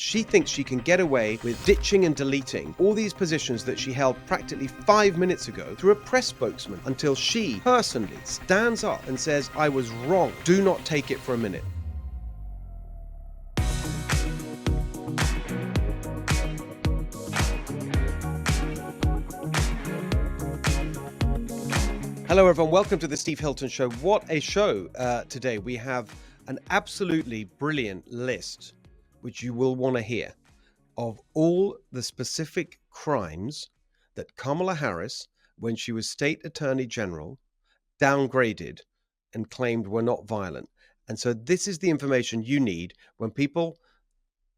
she thinks she can get away with ditching and deleting all these positions that she held practically 5 minutes ago through a press spokesman until she personally stands up and says, I was wrong. Do not take it for a minute. Hello, everyone. Welcome to the Steve Hilton Show. What a show today. We have an absolutely brilliant list, which you will want to hear, of all the specific crimes that Kamala Harris, when she was state attorney general, downgraded and claimed were not violent. And so this is the information you need when people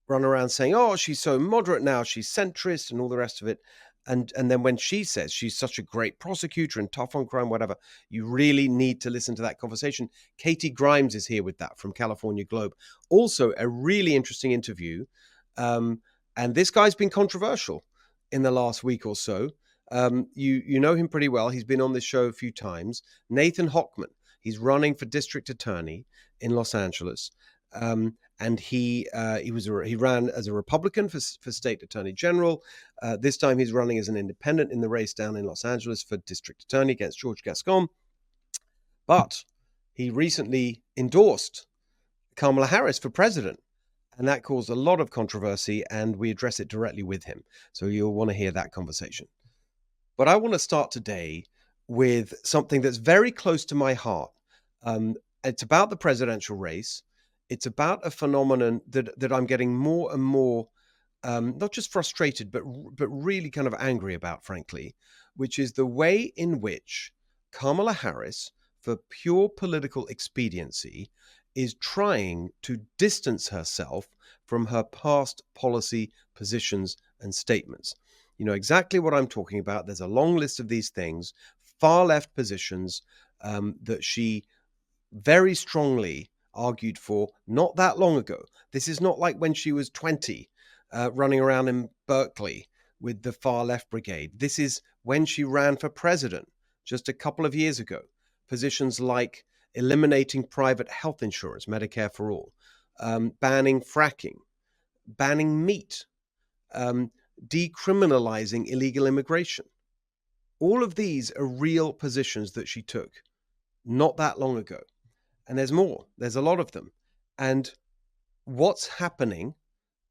run around saying, oh, she's so moderate now, she's centrist and all the rest of it. And then when she says she's such a great prosecutor and tough on crime, whatever, you really need to listen to that conversation. Katie Grimes is here with that from California Globe. Also, a really interesting interview. And this guy's been controversial in the last week or so. You know him pretty well. He's been on this show a few times. Nathan Hochman. He's running for district attorney in Los Angeles. And he ran as a Republican for state attorney general. This time he's running as an independent in the race down in Los Angeles for district attorney against George Gascón. But he recently endorsed Kamala Harris for president, and that caused a lot of controversy, and we address it directly with him. So you'll want to hear that conversation. But I want to start today with something that's very close to my heart. It's about the presidential race. It's about a phenomenon that I'm getting more and more, not just frustrated, but really kind of angry about, frankly, which is the way in which Kamala Harris, for pure political expediency, is trying to distance herself from her past policy positions and statements. You know exactly what I'm talking about. There's a long list of these things, far left positions that she very strongly argued for not that long ago. This is not like when she was 20 running around in Berkeley with the far left brigade. This is when she ran for president just a couple of years ago. Positions like eliminating private health insurance, Medicare for all, banning fracking, banning meat, decriminalizing illegal immigration. All of these are real positions that she took not that long ago. And there's more. There's a lot of them. And what's happening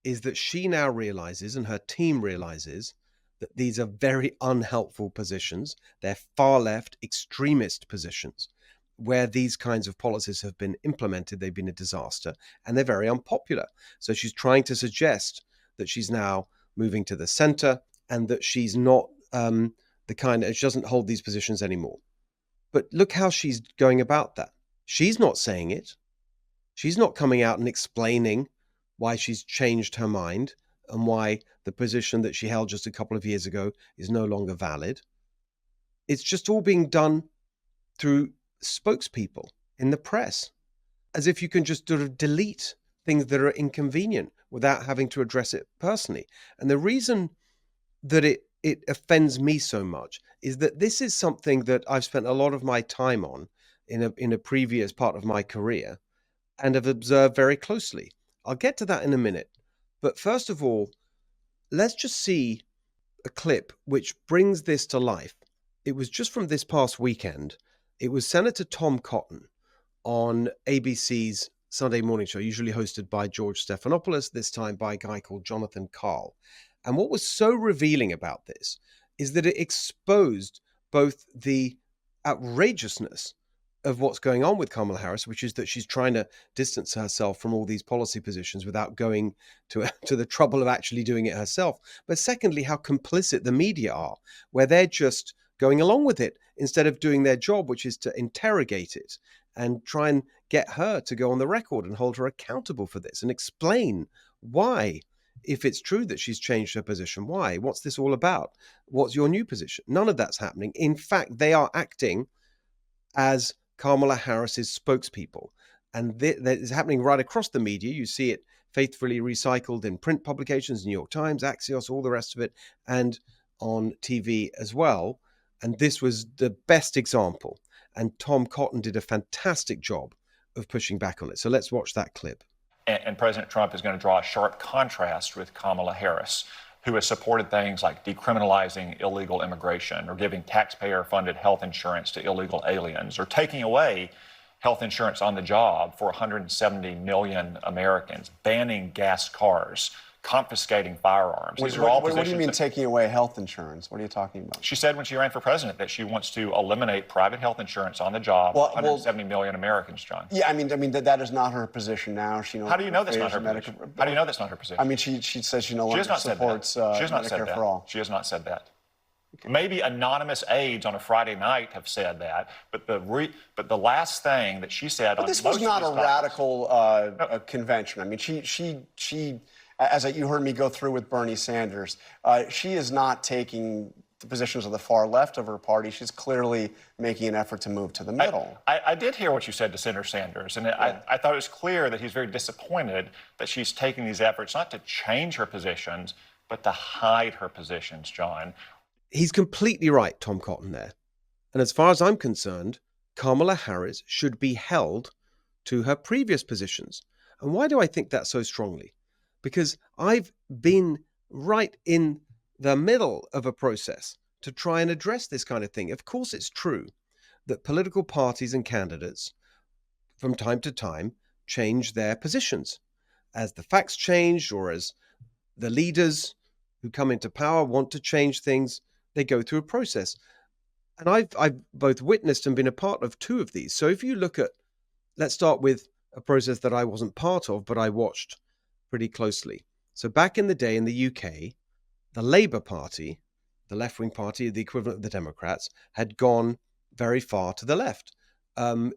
is that she now realizes, and her team realizes, that these are very unhelpful positions. They're far left extremist positions where these kinds of policies have been implemented. They've been a disaster and they're very unpopular. So she's trying to suggest that she's now moving to the center and that she's not the kind that she doesn't hold these positions anymore. But look how she's going about that. She's not saying it. She's not coming out and explaining why she's changed her mind and why the position that she held just a couple of years ago is no longer valid. It's just all being done through spokespeople in the press, as if you can just sort of delete things that are inconvenient without having to address it personally. And the reason that it offends me so much is that this is something that I've spent a lot of my time on in a previous part of my career and have observed very closely. I'll get to that in a minute. But first of all, let's just see a clip which brings this to life. It was just from this past weekend. It was Senator Tom Cotton on ABC's Sunday morning show, usually hosted by George Stephanopoulos, this time by a guy called Jonathan Karl. And what was so revealing about this is that it exposed both the outrageousness of what's going on with Kamala Harris, which is that she's trying to distance herself from all these policy positions without going to the trouble of actually doing it herself. But secondly, how complicit the media are, where they're just going along with it instead of doing their job, which is to interrogate it and try and get her to go on the record and hold her accountable for this and explain why, if it's true that she's changed her position, why? What's this all about? What's your new position? None of that's happening. In fact, they are acting as Kamala Harris's spokespeople. And that is happening right across the media. You see it faithfully recycled in print publications, New York Times, Axios, all the rest of it, and on TV as well. And this was the best example. And Tom Cotton did a fantastic job of pushing back on it. So let's watch that clip. And President Trump is going to draw a sharp contrast with Kamala Harris, who has supported things like decriminalizing illegal immigration or giving taxpayer-funded health insurance to illegal aliens or taking away health insurance on the job for 170 million Americans, banning gas cars, confiscating firearms. These are all what do you mean taking away health insurance? What are you talking about? She said when she ran for president that she wants to eliminate private health insurance on the job for 170 million Americans, John. Yeah, I mean that is not her position now. She knows. How do you know that's not her position? How do you know that's not her position? I mean, she says she no longer supports Medicare for all. She has not said that. Okay. Maybe anonymous aides on a Friday night have said that, but the last thing that she said. But this was not a radical convention. I mean, she. As you heard me go through with Bernie Sanders, she is not taking the positions of the far left of her party. She's clearly making an effort to move to the middle. I did hear what you said to Senator Sanders, and I thought it was clear that he's very disappointed that she's taking these efforts not to change her positions, but to hide her positions, John. He's completely right, Tom Cotton, there. And as far as I'm concerned, Kamala Harris should be held to her previous positions. And why do I think that so strongly? Because I've been right in the middle of a process to try and address this kind of thing. Of course, it's true that political parties and candidates from time to time change their positions. As the facts change or as the leaders who come into power want to change things, they go through a process. And I've both witnessed and been a part of two of these. So if you look at, let's start with a process that I wasn't part of, but I watched pretty closely. So back in the day in the UK, the Labour Party, the left-wing party, the equivalent of the Democrats, had gone very far to the left.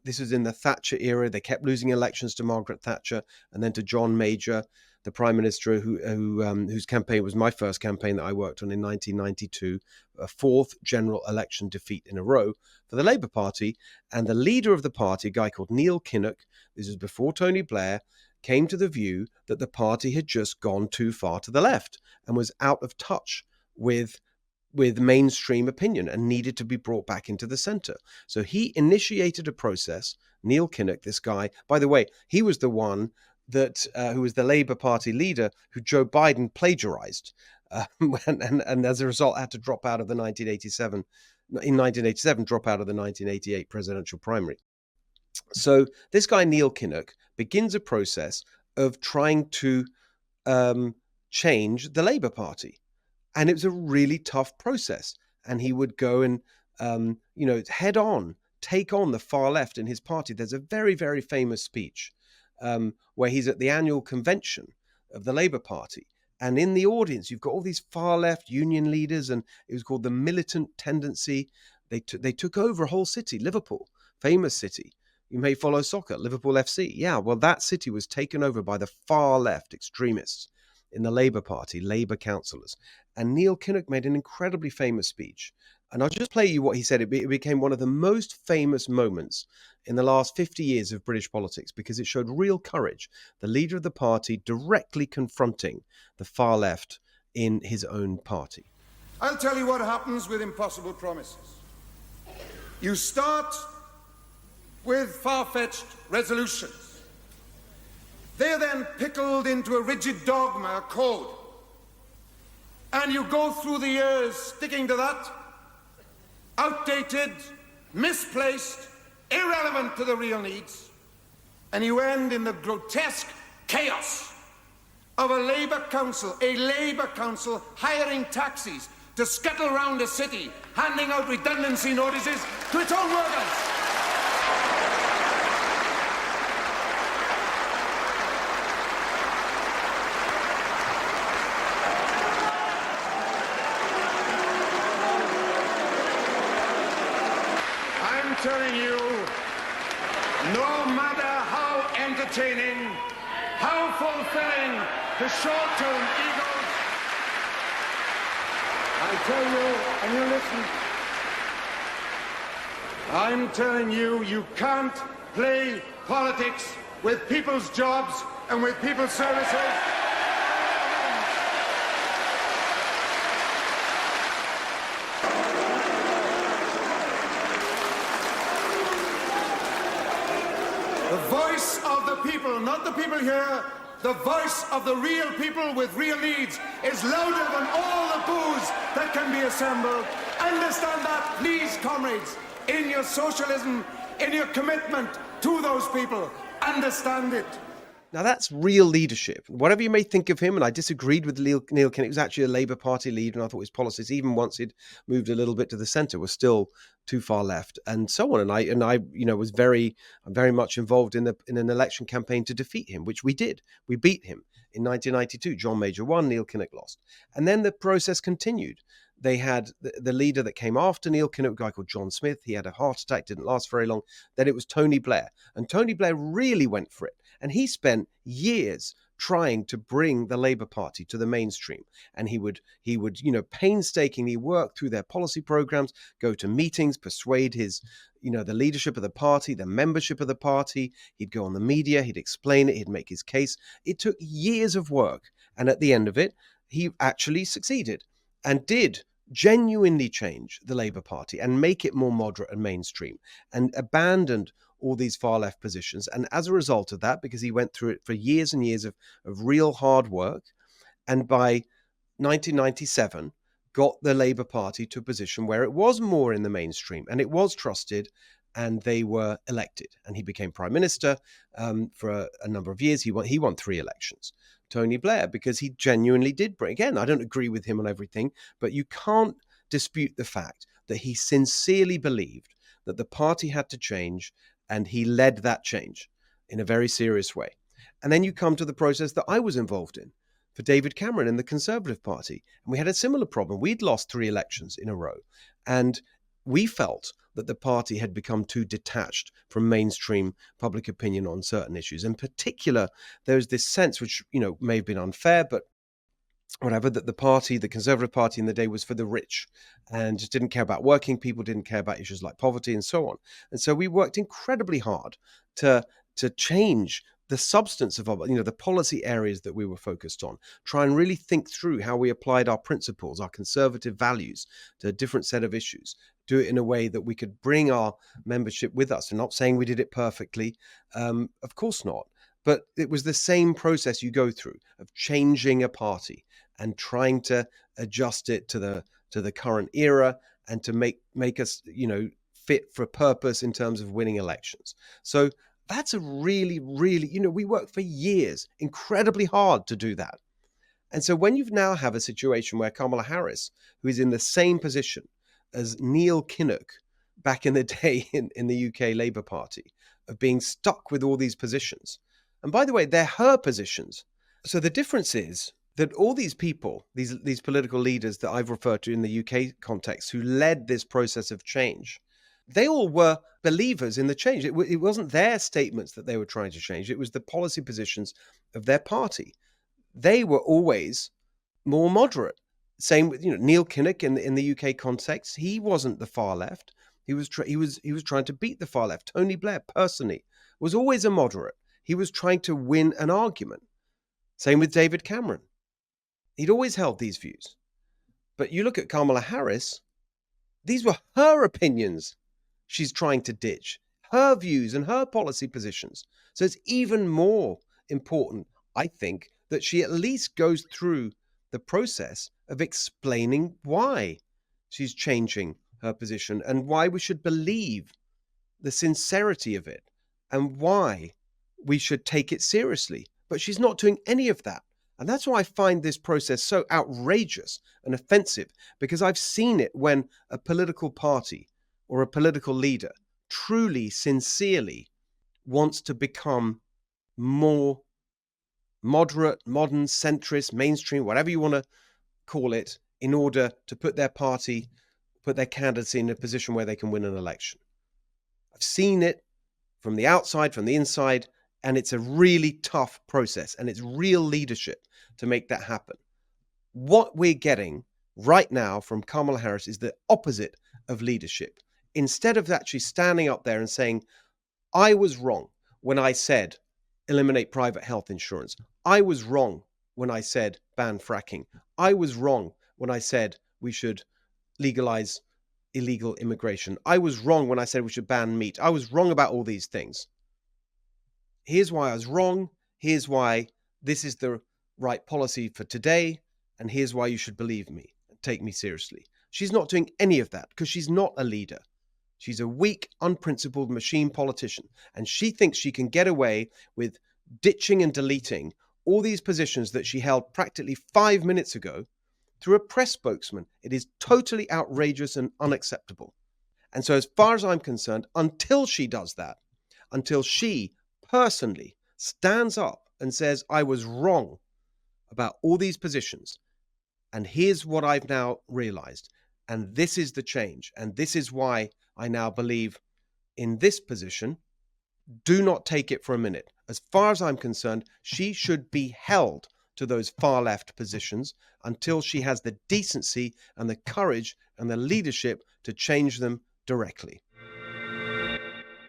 This was in the Thatcher era. They kept losing elections to Margaret Thatcher and then to John Major, the Prime Minister whose campaign was my first campaign that I worked on in 1992, a fourth general election defeat in a row for the Labour Party. And the leader of the party, a guy called Neil Kinnock, this was before Tony Blair, came to the view that the party had just gone too far to the left and was out of touch with mainstream opinion and needed to be brought back into the center. So he initiated a process. Neil Kinnock, this guy, by the way, he was the one that who was the Labour Party leader who Joe Biden plagiarized, and as a result had to drop out of the 1987 drop out of the 1988 presidential primary. So this guy, Neil Kinnock, begins a process of trying to change the Labour Party. And it was a really tough process. And he would go and, head on, take on the far left in his party. There's a very, very famous speech where he's at the annual convention of the Labour Party. And in the audience, you've got all these far left union leaders, and it was called the militant tendency. They took over a whole city, Liverpool, famous city. You may follow soccer, Liverpool FC. Yeah, well, that city was taken over by the far left extremists in the Labour Party, Labour councillors. And Neil Kinnock made an incredibly famous speech. And I'll just play you what he said. It became one of the most famous moments in the last 50 years of British politics because it showed real courage. The leader of the party directly confronting the far left in his own party. I'll tell you what happens with impossible promises. You start with far-fetched resolutions. They're then pickled into a rigid dogma, a code. And you go through the years sticking to that, outdated, misplaced, irrelevant to the real needs, and you end in the grotesque chaos of a Labour council hiring taxis to scuttle around a city, handing out redundancy notices to its own workers. Telling you, no matter how entertaining, how fulfilling the short-term egos, I tell you, and you listen, I'm telling you, you can't play politics with people's jobs and with people's services. The voice of the people, not the people here, the voice of the real people with real needs is louder than all the boos that can be assembled. Understand that, please, comrades, in your socialism, in your commitment to those people. Understand it. Now, that's real leadership. Whatever you may think of him, and I disagreed with Neil Kinnock, he was actually a Labour Party leader, and I thought his policies, even once he'd moved a little bit to the centre, were still too far left, and so on. And I, was very much involved in an election campaign to defeat him, which we did. We beat him in 1992. John Major won, Neil Kinnock lost, and then the process continued. They had the leader that came after Neil Kinnock, a guy called John Smith. He had a heart attack, didn't last very long. Then it was Tony Blair. And Tony Blair really went for it. And he spent years trying to bring the Labour Party to the mainstream. And he would painstakingly work through their policy programs, go to meetings, persuade his, the leadership of the party, the membership of the party. He'd go on the media, he'd explain it, he'd make his case. It took years of work. And at the end of it, he actually succeeded and did genuinely change the Labour Party and make it more moderate and mainstream, and abandoned all these far left positions. And as a result of that, because he went through it for years and years of real hard work, and by 1997 got the Labour Party to a position where it was more in the mainstream and it was trusted, and they were elected. And he became Prime Minister for a number of years. He won 3 elections. Tony Blair, because he genuinely did bring, again, I don't agree with him on everything, but you can't dispute the fact that he sincerely believed that the party had to change, and he led that change in a very serious way. And then you come to the process that I was involved in for David Cameron in the Conservative Party. And we had a similar problem. We'd lost 3 elections in a row, and we felt that the party had become too detached from mainstream public opinion on certain issues. In particular, there's this sense, which, may have been unfair, but whatever, that the Conservative Party in the day was for the rich and just didn't care about working people, didn't care about issues like poverty and so on. And so we worked incredibly hard to change the substance of the policy areas that we were focused on, try and really think through how we applied our principles, our conservative values to a different set of issues, do it in a way that we could bring our membership with us. I'm not saying we did it perfectly, of course not, but it was the same process you go through of changing a party and trying to adjust it to the current era and to make us, fit for purpose in terms of winning elections. So that's a really, really, we worked for years, incredibly hard to do that. And so when you now have a situation where Kamala Harris, who is in the same position as Neil Kinnock back in the day in the UK Labour Party, of being stuck with all these positions. And by the way, they're her positions. So the difference is that all these people, these political leaders that I've referred to in the UK context, who led this process of change, they all were believers in the change. It wasn't their statements that they were trying to change. It was the policy positions of their party. They were always more moderate. Same with Neil Kinnock in the UK context. He wasn't the far left. He was trying to beat the far left. Tony Blair personally was always a moderate. He was trying to win an argument. Same with David Cameron. He'd always held these views. But you look at Kamala Harris, these were her opinions she's trying to ditch, her views and her policy positions. So it's even more important, I think, that she at least goes through the process of explaining why she's changing her position and why we should believe the sincerity of it and why we should take it seriously. But she's not doing any of that. And that's why I find this process so outrageous and offensive, because I've seen it when a political party or a political leader truly, sincerely wants to become more moderate, modern, centrist, mainstream, whatever you want to call it, in order to put their party, put their candidacy in a position where they can win an election. I've seen it from the outside, from the inside, and it's a really tough process, and it's real leadership to make that happen. What we're getting right now from Kamala Harris is the opposite of leadership. Instead of actually standing up there and saying, I was wrong when I said eliminate private health insurance. I was wrong when I said ban fracking. I was wrong when I said we should legalize illegal immigration. I was wrong when I said we should ban meat. I was wrong about all these things. Here's why I was wrong. Here's why this is the right policy for today, and here's why you should believe me, take me seriously. She's not doing any of that because she's not a leader. She's a weak, unprincipled machine politician, and she thinks she can get away with ditching and deleting all these positions that she held practically 5 minutes ago through a press spokesman. It is totally outrageous and unacceptable. And so as far as I'm concerned, until she does that, until she personally stands up and says, I was wrong about all these positions, and here's what I've now realized, and this is the change, and this is why I now believe in this position, do not take it for a minute. As far as I'm concerned, she should be held to those far left positions until she has the decency and the courage and the leadership to change them directly.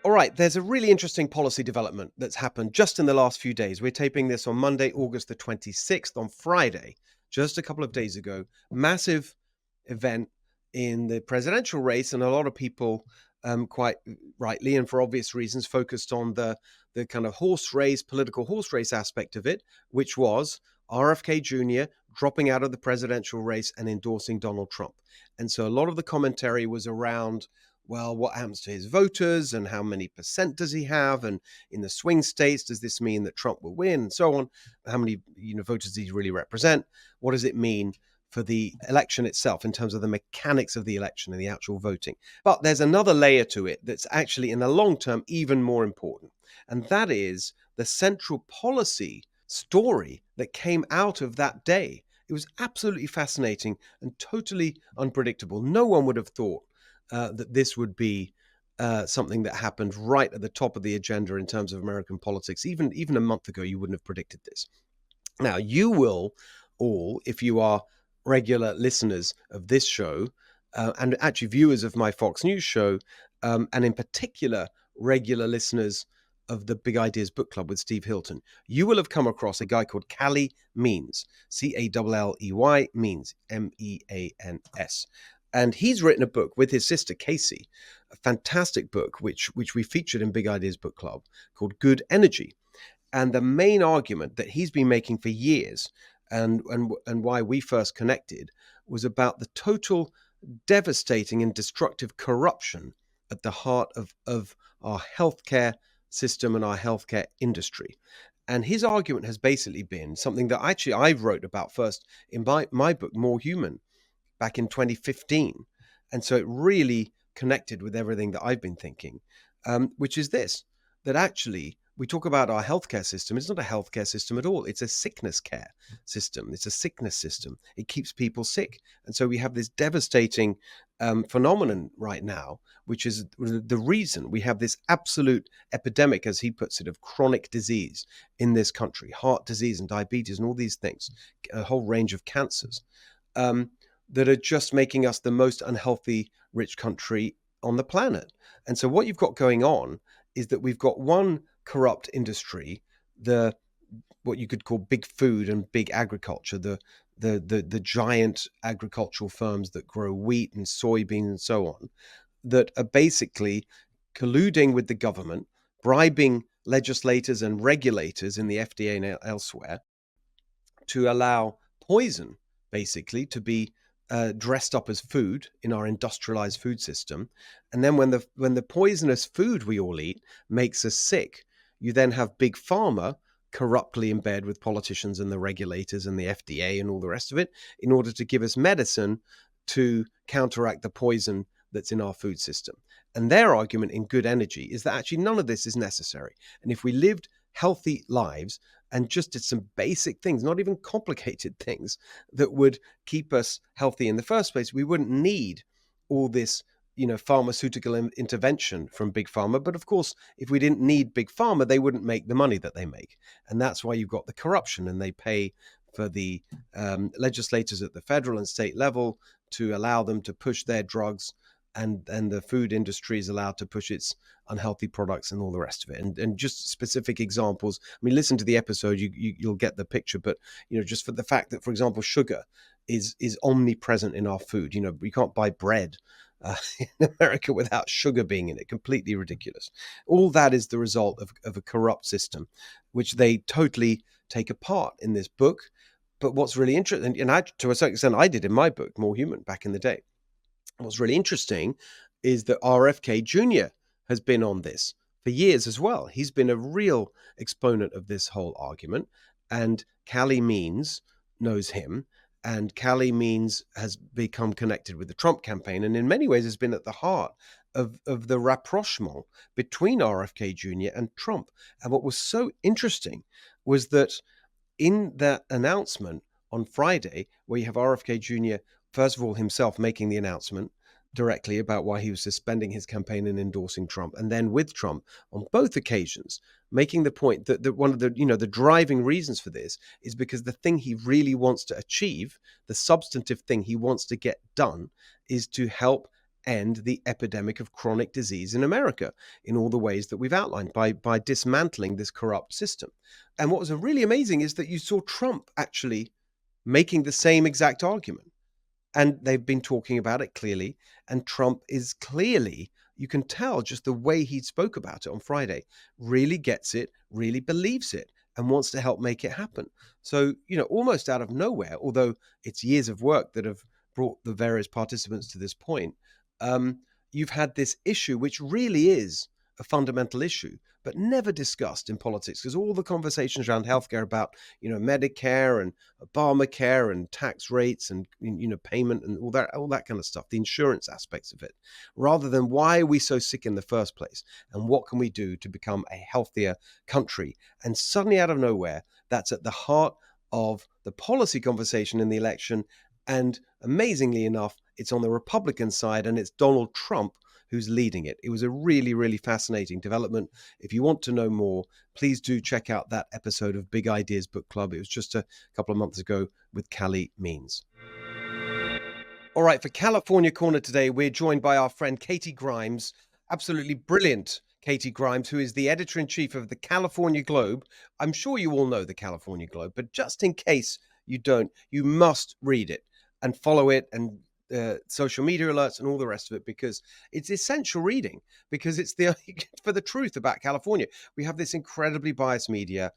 All right, there's a really interesting policy development that's happened just in the last few days. We're taping this on Monday, August the 26th. On Friday, just a couple of days ago, massive event in the presidential race, and a lot of people, quite rightly and for obvious reasons, focused on the kind of political horse race aspect of it, which was RFK Jr. dropping out of the presidential race and endorsing Donald Trump. And so a lot of the commentary was around, well, what happens to his voters and how many percent does he have? And in the swing states, does this mean that Trump will win and so on? How many voters does he really represent? What does it mean for the election itself in terms of the mechanics of the election and the actual voting? But there's another layer to it that's actually in the long term even more important. And that is the central policy story that came out of that day. It was absolutely fascinating and totally unpredictable. No one would have thought that this would be something that happened right at the top of the agenda in terms of American politics. Even a month ago, you wouldn't have predicted this. Now, you will all, if you are regular listeners of this show, and actually viewers of my Fox News show, and in particular, regular listeners of the Big Ideas Book Club with Steve Hilton, you will have come across a guy called Calley Means, Calley, Means, Means. And he's written a book with his sister, Casey, a fantastic book, which we featured in Big Ideas Book Club, called Good Energy. And the main argument that he's been making for years, and why we first connected, was about the total devastating and destructive corruption at the heart of our healthcare system and our healthcare industry. And his argument has basically been something that actually I wrote about first in my book, More Human, back in 2015. And so it really connected with everything that I've been thinking, which is this, that actually we talk about our healthcare system. It's not a healthcare system at all. It's a sickness care system. It's a sickness system. It keeps people sick. And so we have this devastating phenomenon right now, which is the reason we have this absolute epidemic, as he puts it, of chronic disease in this country, heart disease and diabetes and all these things, a whole range of cancers. That are just making us the most unhealthy rich country on the planet. And so what you've got going on is that we've got one corrupt industry, what you could call big food and big agriculture, the giant agricultural firms that grow wheat and soybeans and so on, that are basically colluding with the government, bribing legislators and regulators in the FDA and elsewhere to allow poison basically to be dressed up as food in our industrialized food system. And then when the poisonous food we all eat makes us sick, you then have big pharma corruptly in bed with politicians and the regulators and the FDA and all the rest of it in order to give us medicine to counteract the poison that's in our food system. And their argument in Good Energy is that actually none of this is necessary. And if we lived healthy lives and just did some basic things, not even complicated things, that would keep us healthy in the first place, we wouldn't need all this, pharmaceutical intervention from big pharma. But of course, if we didn't need big pharma, they wouldn't make the money that they make. And that's why you've got the corruption, and they pay for the legislators at the federal and state level to allow them to push their drugs, and the food industry is allowed to push its unhealthy products and all the rest of it. And just specific examples, I mean, listen to the episode, you'll get the picture. But, just for the fact that, for example, sugar is omnipresent in our food. We can't buy bread in America without sugar being in it. Completely ridiculous. All that is the result of a corrupt system, which they totally take apart in this book. But what's really interesting, and to a certain extent I did in my book, More Human, back in the day. What's really interesting is that RFK Jr. has been on this for years as well. He's been a real exponent of this whole argument. And Callie Means knows him. And Callie Means has become connected with the Trump campaign, and in many ways has been at the heart of the rapprochement between RFK Jr. and Trump. And what was so interesting was that in that announcement on Friday, where you have RFK Jr., first of all, himself making the announcement directly about why he was suspending his campaign and endorsing Trump, and then with Trump on both occasions, making the point that one of the, the driving reasons for this is because the thing he really wants to achieve, the substantive thing he wants to get done, is to help end the epidemic of chronic disease in America in all the ways that we've outlined by dismantling this corrupt system. And what was really amazing is that you saw Trump actually making the same exact argument. And they've been talking about it clearly. And Trump is clearly, you can tell just the way he spoke about it on Friday, really gets it, really believes it, and wants to help make it happen. So, almost out of nowhere, although it's years of work that have brought the various participants to this point, you've had this issue, which really is a fundamental issue, but never discussed in politics, because all the conversations around healthcare about, Medicare and Obamacare and tax rates and, payment and all that kind of stuff, the insurance aspects of it, rather than why are we so sick in the first place and what can we do to become a healthier country? And suddenly out of nowhere, that's at the heart of the policy conversation in the election. And amazingly enough, it's on the Republican side, and it's Donald Trump who's leading it. It was a really, really fascinating development. If you want to know more, please do check out that episode of Big Ideas Book Club. It was just a couple of months ago with Callie Means. All right, for California Corner today, we're joined by our friend Katie Grimes, absolutely brilliant Katie Grimes, who is the editor-in-chief of the California Globe. I'm sure you all know the California Globe, but just in case you don't, you must read it and follow it and social media alerts and all the rest of it, because it's essential reading, because it's for the truth about California. We have this incredibly biased media,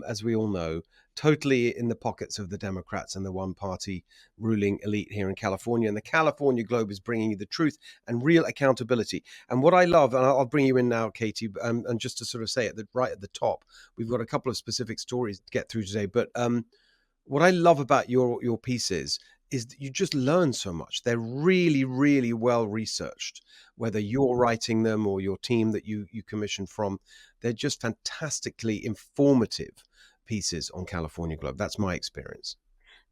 as we all know, totally in the pockets of the Democrats and the one-party ruling elite here in California. And the California Globe is bringing you the truth and real accountability. And what I love, and I'll bring you in now, Katie, and just to sort of say it right at the top, we've got a couple of specific stories to get through today. But what I love about your pieces is that you just learn so much. They're really, really well researched, whether you're writing them or your team that you commission from. They're just fantastically informative pieces on California Globe. That's my experience.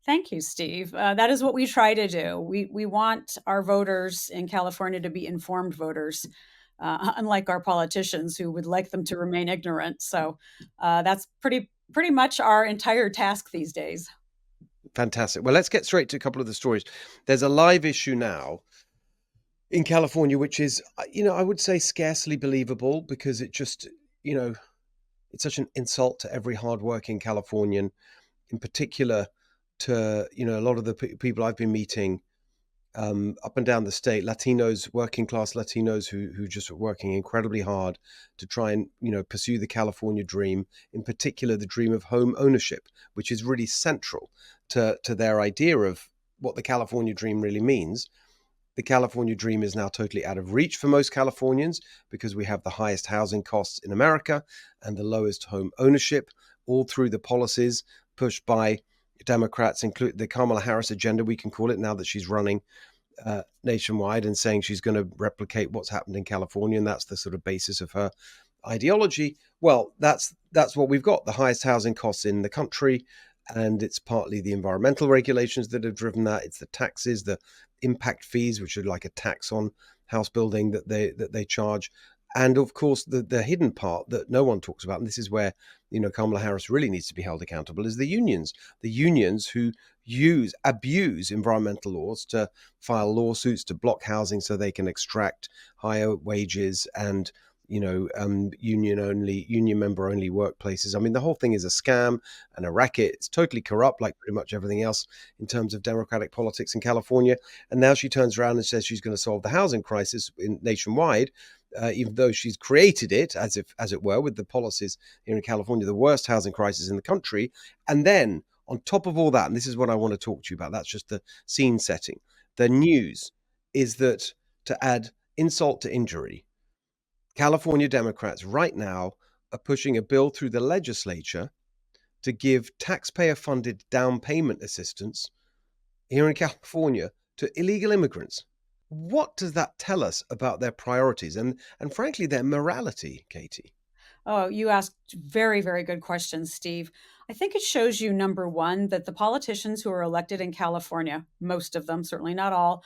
Thank you, Steve. That is what we try to do. We want our voters in California to be informed voters, unlike our politicians who would like them to remain ignorant. So that's pretty much our entire task these days. Fantastic. Well, let's get straight to a couple of the stories. There's a live issue now in California, which is, I would say scarcely believable, because it just, it's such an insult to every hardworking Californian, in particular to, a lot of the people I've been meeting up and down the state, Latinos, working class Latinos who just are working incredibly hard to try and, pursue the California dream, in particular the dream of home ownership, which is really central to their idea of what the California dream really means. The California dream is now totally out of reach for most Californians because we have the highest housing costs in America and the lowest home ownership, all through the policies pushed by Democrats, including the Kamala Harris agenda, we can call it, now that she's running nationwide and saying she's going to replicate what's happened in California. And that's the sort of basis of her ideology. Well, that's what we've got, the highest housing costs in the country. And it's partly the environmental regulations that have driven that. It's the taxes, the impact fees, which are like a tax on house building that they charge. And of course, the hidden part that no one talks about, and this is where, Kamala Harris really needs to be held accountable, is the unions who abuse environmental laws to file lawsuits to block housing so they can extract higher wages and, union member only workplaces. I mean, the whole thing is a scam and a racket. It's totally corrupt, like pretty much everything else in terms of Democratic politics in California. And now she turns around and says she's going to solve the housing crisis nationwide. even though she's created it, as it were, with the policies here in California, the worst housing crisis in the country. And then on top of all that, and this is what I want to talk to you about, that's just the scene setting. The news is that, to add insult to injury, California Democrats right now are pushing a bill through the legislature to give taxpayer-funded down payment assistance here in California to illegal immigrants. What does that tell us about their priorities and frankly, their morality, Katie? Oh, you asked very, very good questions, Steve. I think it shows you, number one, that the politicians who are elected in California, most of them, certainly not all,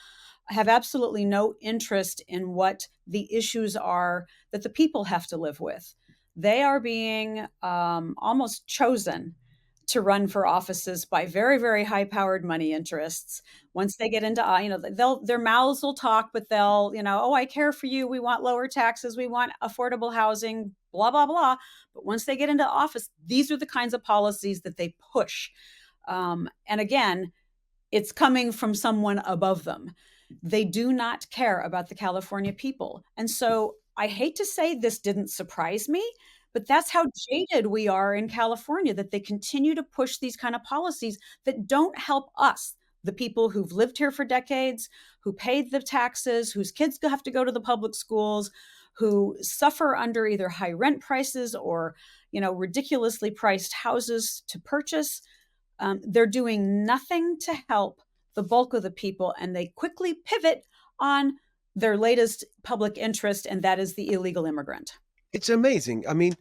have absolutely no interest in what the issues are that the people have to live with. They are being almost chosen to run for offices by very, very high-powered money interests. Once they get into, their mouths will talk, but they'll, oh, I care for you. We want lower taxes. We want affordable housing, blah, blah, blah. But once they get into office, these are the kinds of policies that they push. And again, it's coming from someone above them. They do not care about the California people. And so I hate to say this didn't surprise me, but that's how jaded we are in California, that they continue to push these kind of policies that don't help us, the people who've lived here for decades, who paid the taxes, whose kids have to go to the public schools, who suffer under either high rent prices or, ridiculously priced houses to purchase. They're doing nothing to help the bulk of the people, and they quickly pivot on their latest public interest, and that is the illegal immigrant. It's amazing. I mean,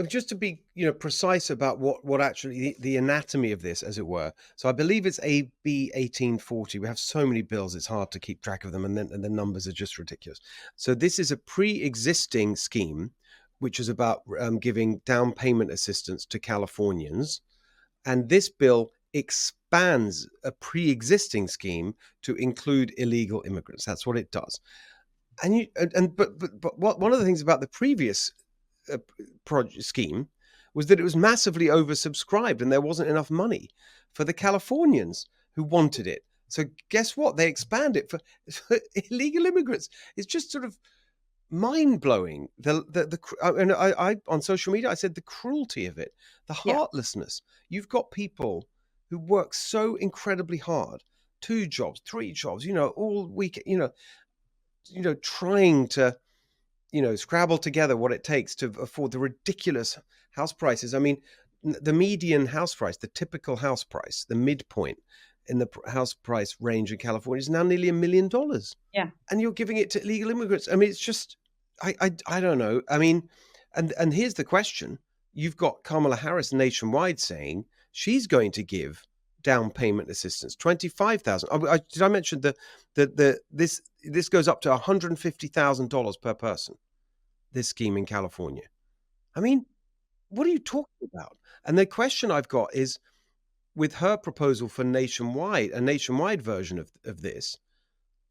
just to be precise about what actually the anatomy of this, as it were. So I believe it's AB 1840. We have so many bills, it's hard to keep track of them, and the numbers are just ridiculous. So this is a pre-existing scheme, which is about giving down payment assistance to Californians, and this bill expands a pre-existing scheme to include illegal immigrants. That's what it does. But one of the things about the previous scheme was that it was massively oversubscribed and there wasn't enough money for the Californians who wanted it. So guess what? They expand it for illegal immigrants. It's just sort of mind-blowing. I on social media, I said the cruelty of it, the heartlessness. You've got people who work so incredibly hard, 2 jobs, 3 jobs, all week, trying to, scrabble together what it takes to afford the ridiculous house prices. I mean, the median house price, the typical house price, the midpoint in the house price range in California is now nearly $1 million. Yeah. And you're giving it to illegal immigrants. I mean, it's just, I don't know. I mean, and here's the question. You've got Kamala Harris nationwide saying she's going to give down payment assistance, $25,000. Did I mention this goes up to $150,000 per person, this scheme in California? I mean, what are you talking about? And the question I've got is, with her proposal for a nationwide version of this,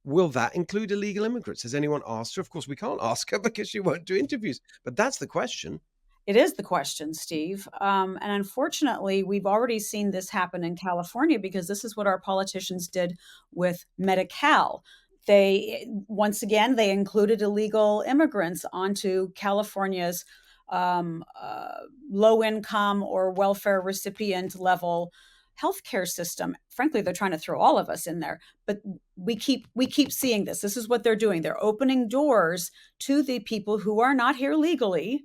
will that include illegal immigrants? Has anyone asked her? Of course, we can't ask her because she won't do interviews, but that's the question. It is the question, Steve. And unfortunately, we've already seen this happen in California because this is what our politicians did with Medi-Cal. Once again, they included illegal immigrants onto California's low income or welfare recipient level healthcare system. Frankly, they're trying to throw all of us in there, but we keep seeing this. This is what they're doing. They're opening doors to the people who are not here legally,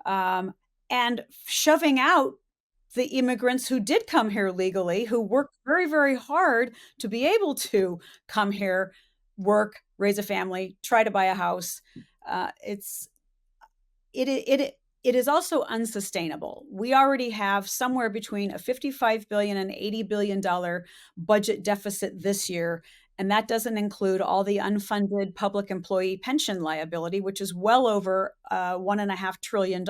and shoving out the immigrants who did come here legally, who worked very, very hard to be able to come here, work, raise a family, try to buy a house. It is also unsustainable. We already have somewhere between a $55 billion and $80 billion budget deficit this year. And that doesn't include all the unfunded public employee pension liability, which is well over $1.5 trillion.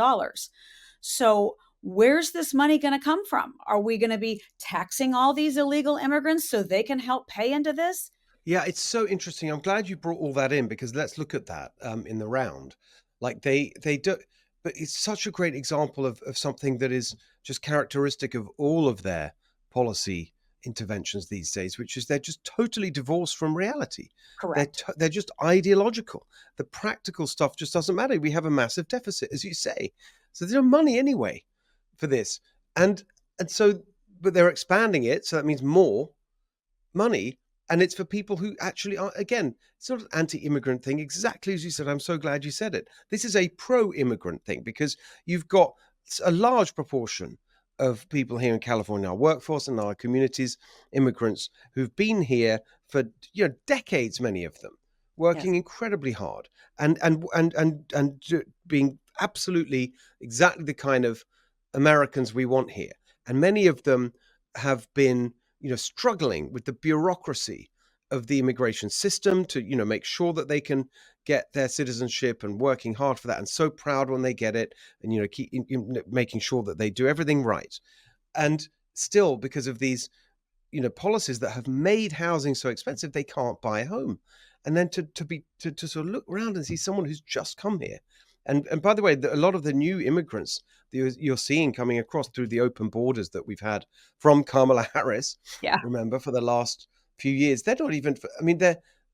So where's this money going to come from? Are we going to be taxing all these illegal immigrants so they can help pay into this? Yeah, it's so interesting. I'm glad you brought all that in, because let's look at that in the round. Like they do, but it's such a great example of something that is just characteristic of all of their policy interventions these days, which is they're just totally divorced from reality. Correct. They're just ideological. The practical stuff just doesn't matter. We have a massive deficit, as you say. So there's no money anyway for this. And so, but they're expanding it. So that means more money. And it's for people who actually are, again, it's not an anti-immigrant thing, exactly as you said. I'm so glad you said it. This is a pro-immigrant thing because you've got a large proportion of people here in California, our workforce and our communities, immigrants who've been here for decades, many of them, working incredibly hard and being absolutely exactly the kind of Americans we want here. And many of them have been struggling with the bureaucracy of the immigration system to, make sure that they can get their citizenship and working hard for that. And so proud when they get it and, keep making sure that they do everything right. And still, because of these, policies that have made housing so expensive, they can't buy a home. And then to sort of look around and see someone who's just come here. And by the way, a lot of the new immigrants that you're seeing coming across through the open borders that we've had from Kamala Harris, remember, for the last few years, they're not even,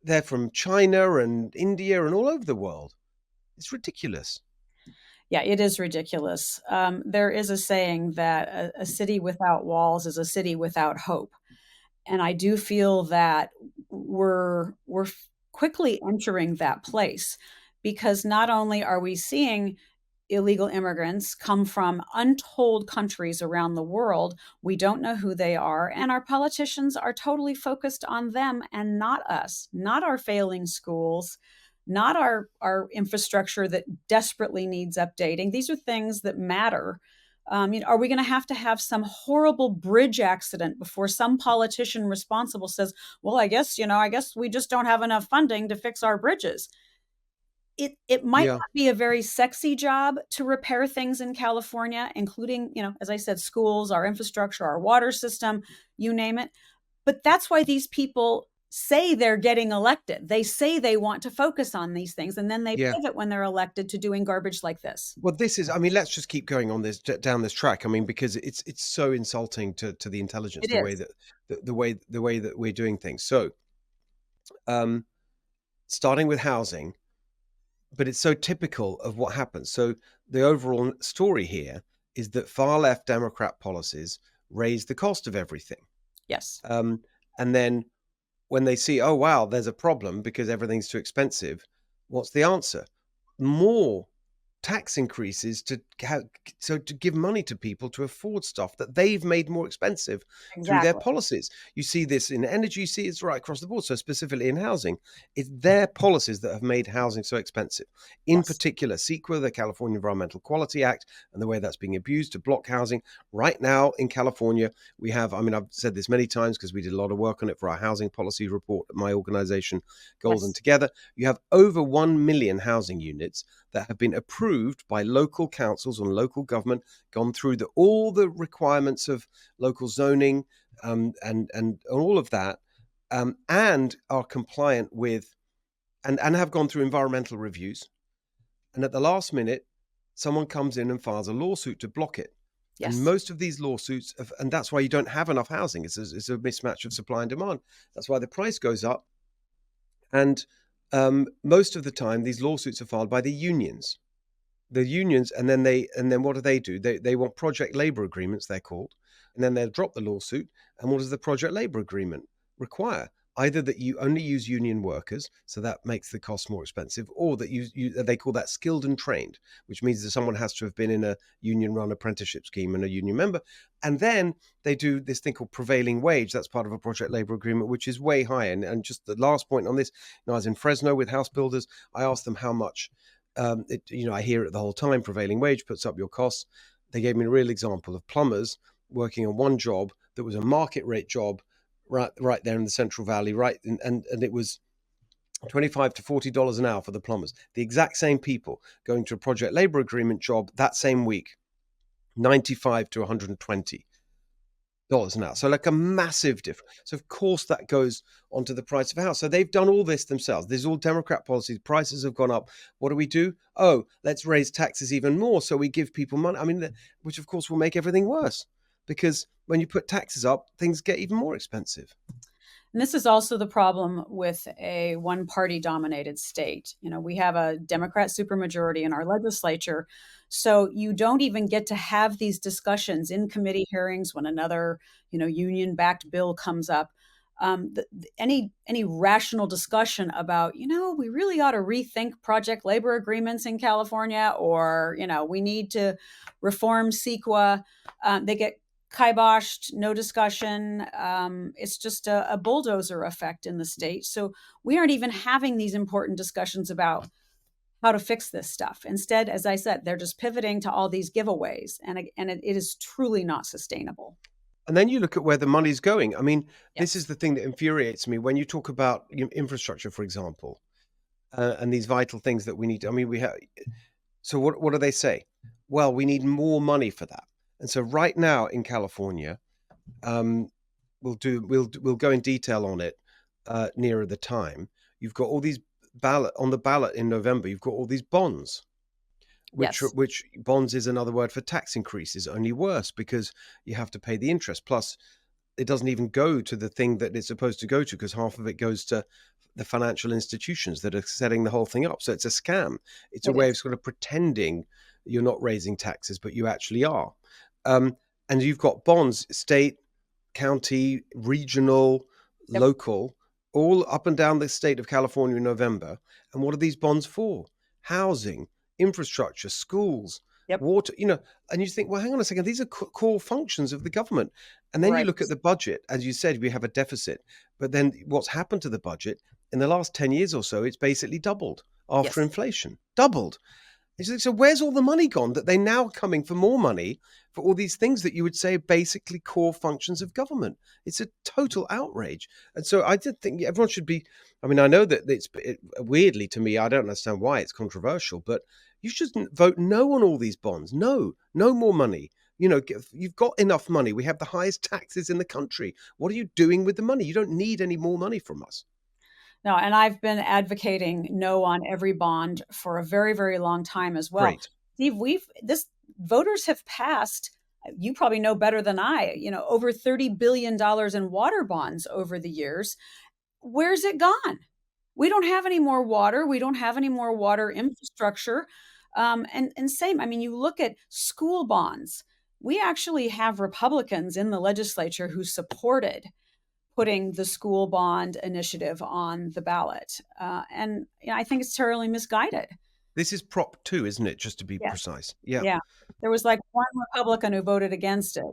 they're from China and India and all over the world. It's ridiculous. Yeah, it is ridiculous. There is a saying that a city without walls is a city without hope. And I do feel that we're quickly entering that place, because not only are we seeing illegal immigrants come from untold countries around the world, we don't know who they are, and our politicians are totally focused on them and not us, not our failing schools, not our infrastructure that desperately needs updating. These are things that matter. Are we going to have some horrible bridge accident before some politician responsible says, well, I guess we just don't have enough funding to fix our bridges? It might not be a very sexy job to repair things in California, including, as I said, schools, our infrastructure, our water system, you name it. But that's why these people say they're getting elected. They say they want to focus on these things, and then they pivot when they're elected to doing garbage like this. Well, this is, let's just keep going on down this track. Because it's so insulting to the intelligence, the way that we're doing things. So, starting with housing, but it's so typical of what happens. So the overall story here is that far left Democrat policies raise the cost of everything. Yes. And then when they see, oh, wow, there's a problem because everything's too expensive, what's the answer? More tax increases to give money to people to afford stuff that they've made more expensive through their policies. You see this in energy, you see it's right across the board. So specifically in housing, it's their policies that have made housing so expensive. In particular, CEQA, the California Environmental Quality Act, and the way that's being abused to block housing. Right now in California, we have, I've said this many times because we did a lot of work on it for our housing policy report at my organization, Golden Together. You have over 1 million housing units that have been approved by local councils and local government, gone through all the requirements of local zoning and all of that, and are compliant with and have gone through environmental reviews. And at the last minute, someone comes in and files a lawsuit to block it. Yes. And most of these lawsuits, and that's why you don't have enough housing. It's a mismatch of supply and demand. That's why the price goes up. And most of the time, these lawsuits are filed by the unions. And then what do? They want project labor agreements, they're called, and then they'll drop the lawsuit. And what does the project labor agreement require? Either that you only use union workers, so that makes the cost more expensive, or that they call that skilled and trained, which means that someone has to have been in a union-run apprenticeship scheme and a union member. And then they do this thing called prevailing wage. That's part of a project labor agreement, which is way higher. And just the last point on this, I was in Fresno with house builders. I asked them how much. I hear it the whole time. Prevailing wage puts up your costs. They gave me a real example of plumbers working on one job that was a market rate job, right there in the Central Valley, right, and it was $25 to $40 an hour for the plumbers. The exact same people going to a project labor agreement job that same week, $95 to $120 an hour. So like a massive difference. So of course that goes onto the price of a house. So they've done all this themselves. This is all Democrat policies. Prices have gone up. What do? Oh, let's raise taxes even more so we give people money. Which of course will make everything worse, because when you put taxes up, things get even more expensive. And this is also the problem with a one-party dominated state. We have a Democrat supermajority in our legislature, so you don't even get to have these discussions in committee hearings when another, union-backed bill comes up. Any rational discussion about, we really ought to rethink project labor agreements in California, or, we need to reform CEQA. They get kiboshed, no discussion. It's just a bulldozer effect in the state. So we aren't even having these important discussions about how to fix this stuff. Instead, as I said, they're just pivoting to all these giveaways, and it is truly not sustainable. And then you look at where the money's going. I mean, this Yes. is the thing that infuriates me when you talk about infrastructure, for example, and these vital things that we need. I mean, we have. So what do they say? Well, we need more money for that. And so right now in California, we'll go in detail on it nearer the time. You've got all these on the ballot in November. You've got all these bonds. Yes. Which bonds is another word for tax increases, only worse because you have to pay the interest. Plus, it doesn't even go to the thing that it's supposed to go to, because half of it goes to the financial institutions that are setting the whole thing up. So it's a scam. It's a way of sort of pretending you're not raising taxes, but you actually are. And you've got bonds, state, county, regional, local, all up and down the state of California in November. And what are these bonds for? Housing, infrastructure, schools, water, and you think, well, hang on a second, these are core functions of the government. And then you look at the budget, as you said, we have a deficit, but then what's happened to the budget in the last 10 years or so, it's basically doubled after inflation, doubled. So where's all the money gone that they're now coming for more money for all these things that you would say are basically core functions of government? It's a total outrage. And so I did think everyone should be, I mean, I know that weirdly to me, I don't understand why it's controversial, but you shouldn't vote no on all these bonds. No more money. You've got enough money. We have the highest taxes in the country. What are you doing with the money? You don't need any more money from us. No, and I've been advocating no on every bond for a very, very long time as well. Great. Steve, voters have passed, you probably know better than I, over $30 billion in water bonds over the years. Where's it gone? We don't have any more water. We don't have any more water infrastructure. And same, I mean, you look at school bonds. We actually have Republicans in the legislature who supported putting the school bond initiative on the ballot. And I think it's terribly misguided. This is Prop 2, isn't it? Just to be precise. Yeah. There was like one Republican who voted against it.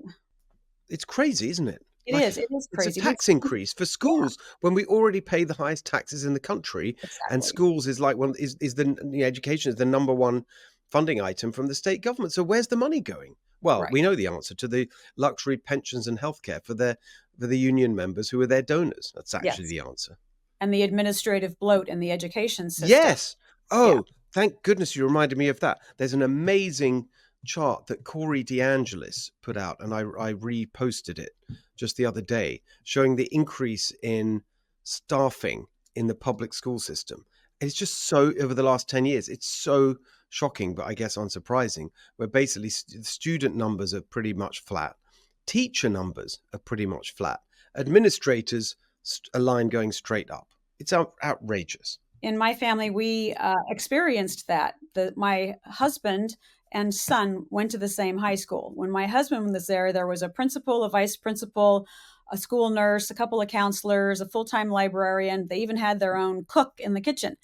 It's crazy, isn't it? It is crazy. It's a tax increase for schools when we already pay the highest taxes in the country. Exactly. And schools is like education is the number one funding item from the state government. So where's the money going? Well, we know the answer to the luxury pensions and healthcare for the union members who are their donors. That's actually the answer. And the administrative bloat in the education system. Yes. Oh, thank goodness you reminded me of that. There's an amazing chart that Corey DeAngelis put out, and I reposted it just the other day, showing the increase in staffing in the public school system. It's just so, over the last 10 years, it's so shocking, but I guess unsurprising, where basically student numbers are pretty much flat. Teacher numbers are pretty much flat. Administrators, a line going straight up. It's outrageous. In my family, we experienced that. My husband and son went to the same high school. When my husband was there was a principal, a vice principal, a school nurse, a couple of counselors, a full-time librarian. They even had their own cook in the kitchen.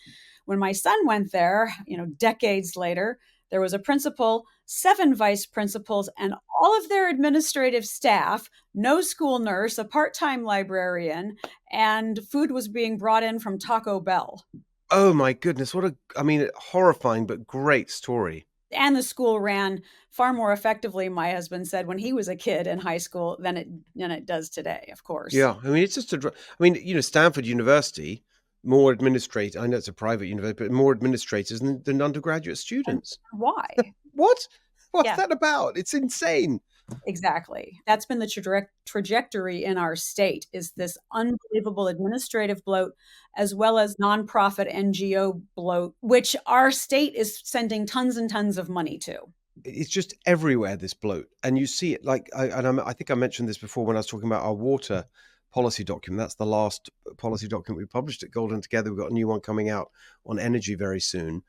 When my son went there, decades later, there was a principal, 7 vice principals, and all of their administrative staff, no school nurse, a part-time librarian, and food was being brought in from Taco Bell. Oh my goodness, horrifying but great story. And the school ran far more effectively, my husband said, when he was a kid in high school than it does today, of course. Yeah, I mean, it's just Stanford University, more administrators, I know it's a private university, but more administrators than undergraduate students. And why? What's that about? It's insane. Exactly. That's been the trajectory in our state, is this unbelievable administrative bloat, as well as nonprofit NGO bloat, which our state is sending tons and tons of money to. it's just everywhere, this bloat. And you see it like, I think I mentioned this before when I was talking about our water policy document. That's the last policy document we published at Golden Together. We've got a new one coming out on energy very soon.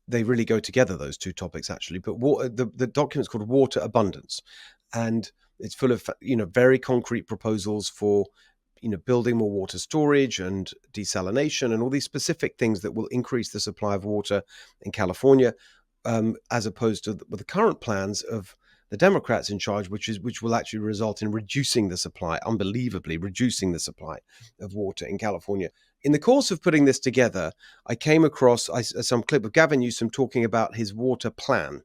They really go together, those two topics, actually. But the document's called Water Abundance. And it's full of, very concrete proposals for, building more water storage and desalination and all these specific things that will increase the supply of water in California, as opposed to the current plans of the Democrats in charge, which will actually result in reducing the supply, unbelievably reducing the supply of water in California. In the course of putting this together, I came across some clip of Gavin Newsom talking about his water plan.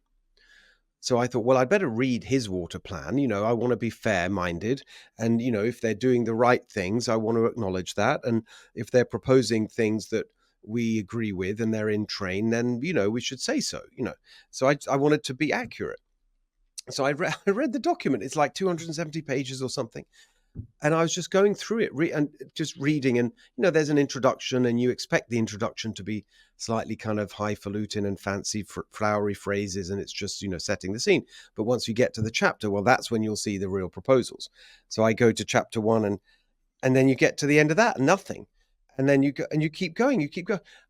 So I thought, well, I'd better read his water plan. I want to be fair-minded. And, if they're doing the right things, I want to acknowledge that. And if they're proposing things that we agree with and they're in train, then, we should say so, So I wanted to be accurate. So I read the document. It's like 270 pages or something. And I was just going through it and just reading, and there's an introduction, and you expect the introduction to be slightly kind of highfalutin and fancy flowery phrases, and it's just setting the scene. But once you get to the chapter, well, that's when you'll see the real proposals. So I go to chapter 1, and then you get to the end of that, nothing. And then you go and you keep going.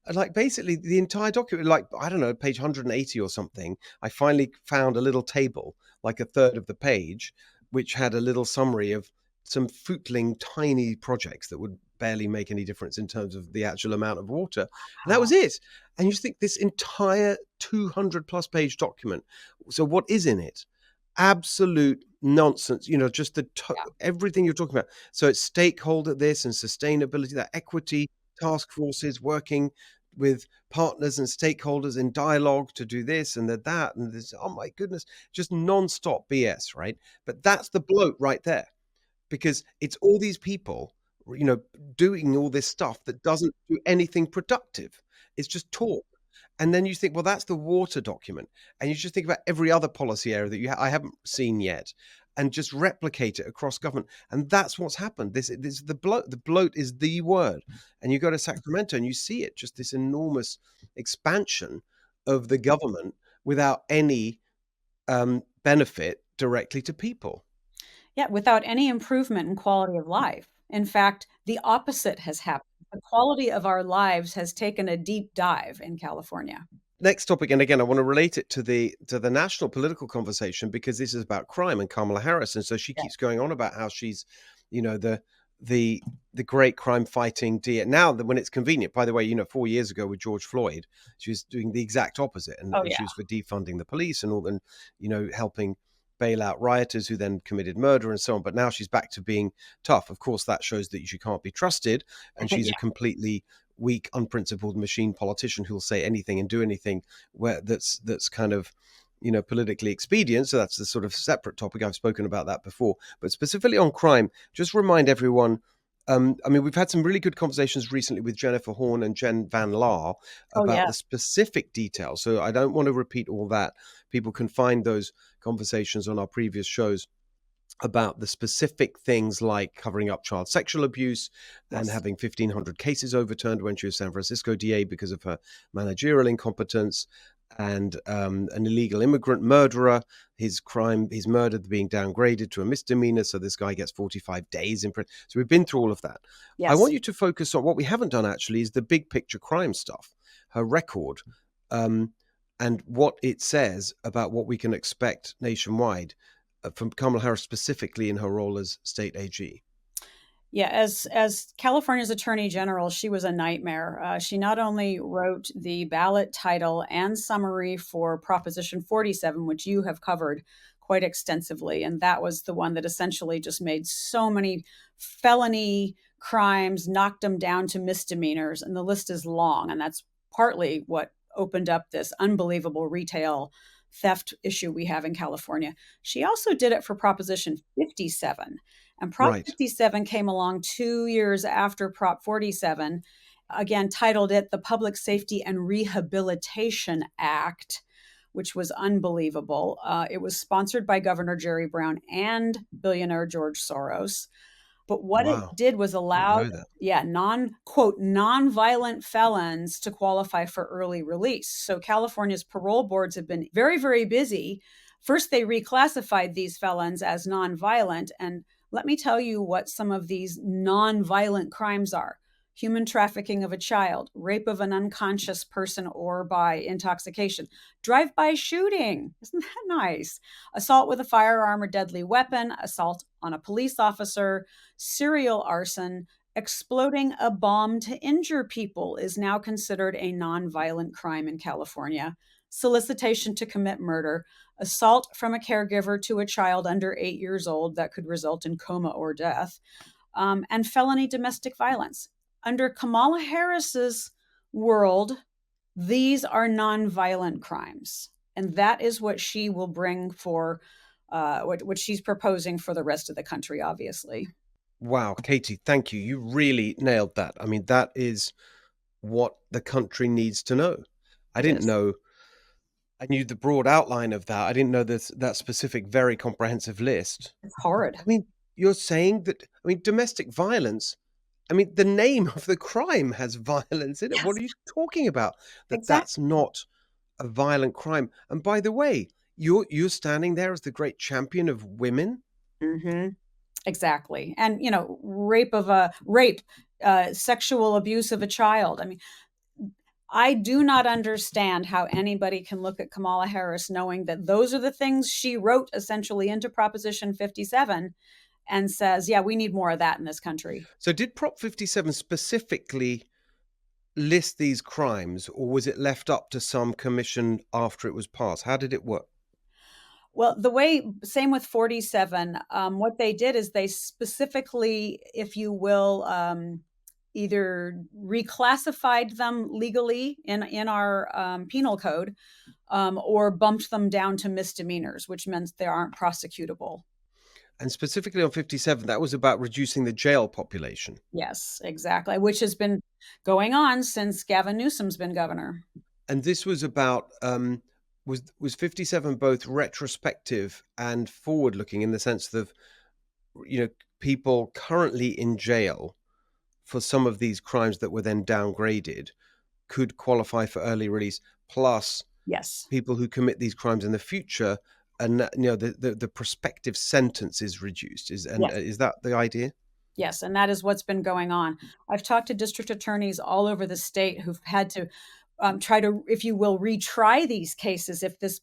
And like basically the entire document, like, I don't know, page 180 or something, I finally found a little table, like a third of the page, which had a little summary of some footling tiny projects that would barely make any difference in terms of the actual amount of water. And that was it. And you think this entire 200 plus page document. So what is in it? Absolute nonsense, just everything you're talking about. So it's stakeholder this and sustainability, that equity, task forces working with partners and stakeholders in dialogue to do this and that. And this, oh my goodness, just nonstop BS, right? But that's the bloat right there. Because it's all these people, doing all this stuff that doesn't do anything productive. It's just talk. And then you think, well, that's the water document. And you just think about every other policy area that I haven't seen yet, and just replicate it across government. And that's what's happened. This the bloat. The bloat is the word. And you go to Sacramento and you see it, just this enormous expansion of the government without any benefit directly to people. Yeah, without any improvement in quality of life. In fact, the opposite has happened. The quality of our lives has taken a deep dive in California. Next topic, and again, I want to relate it to the national political conversation, because this is about crime and Kamala Harris, and so she keeps going on about how she's, the great crime fighting now that when it's convenient. By the way, 4 years ago with George Floyd, she was doing the exact opposite, and she was for defunding the police and all, and helping bail out rioters who then committed murder and so on. But now she's back to being tough. Of course, that shows that she can't be trusted, and she's a completely weak, unprincipled machine politician who'll say anything and do anything that's kind of politically expedient. So that's the sort of separate topic. I've spoken about that before. But specifically on crime, just remind everyone, we've had some really good conversations recently with Jennifer Horn and Jen Van Laar about the specific details. So I don't want to repeat all that. People can find those conversations on our previous shows about the specific things like covering up child sexual abuse and having 1,500 cases overturned when she was San Francisco DA because of her managerial incompetence, and an illegal immigrant murderer, his murder being downgraded to a misdemeanor. So this guy gets 45 days in prison. So we've been through all of that. Yes. I want you to focus on what we haven't done actually is the big picture crime stuff, her record, and what it says about what we can expect nationwide from Kamala Harris, specifically in her role as state AG. Yeah, as California's Attorney General, she was a nightmare. She not only wrote the ballot title and summary for Proposition 47, which you have covered quite extensively, and that was the one that essentially just made so many felony crimes, knocked them down to misdemeanors, and the list is long, and that's partly what opened up this unbelievable retail theft issue we have in California. She also did it for Proposition 57. And Prop 57 came along 2 years after Prop 47, again, titled it the Public Safety and Rehabilitation Act, which was unbelievable. It was sponsored by Governor Jerry Brown and billionaire George Soros. But what it Wow. did was Didn't allow, know that. quote, non-violent felons to qualify for early release. So California's parole boards have been very, very busy. First, they reclassified these felons as non-violent. And let me tell you what some of these non-violent crimes are: human trafficking of a child, rape of an unconscious person or by intoxication, drive-by shooting. Isn't that nice? Assault with a firearm or deadly weapon, assault on a police officer, serial arson, exploding a bomb to injure people is now considered a non-violent crime in California. Solicitation to commit murder, assault from a caregiver to a child under 8 years old that could result in coma or death, and felony domestic violence. Under Kamala Harris's world, these are nonviolent crimes. And that is what she will bring for what she's proposing for the rest of the country, obviously. Wow, Katie, thank you. You really nailed that. I mean, that is what the country needs to know. I It didn't is. know. I knew the broad outline of that. I didn't know that specific, very comprehensive list. It's horrid. I mean, you're saying that, I mean, domestic violence, I mean, the name of the crime has violence in it. What Yes, are you talking about? exactly. That's not a violent crime. And by the way, you're standing there as the great champion of women. Hmm. Exactly. And, sexual abuse of a child. I mean, I do not understand how anybody can look at Kamala Harris knowing that those are the things she wrote essentially into Proposition 57 and says, yeah, we need more of that in this country. So did Prop 57 specifically list these crimes, or was it left up to some commission after it was passed? How did it work? Well, same with 47. What they did is they specifically, if you will, either reclassified them legally in our penal code, or bumped them down to misdemeanors, which meant they aren't prosecutable. And specifically on 57, that was about reducing the jail population. Yes, exactly, which has been going on since Gavin Newsom's been governor. And this was about was 57 both retrospective and forward looking, in the sense of, people currently in jail for some of these crimes that were then downgraded could qualify for early release, plus Yes. people who commit these crimes in the future, and the prospective sentence is reduced. Is that the idea? Yes, and that is what's been going on. I've talked to district attorneys all over the state who've had to try to, if you will, retry these cases if this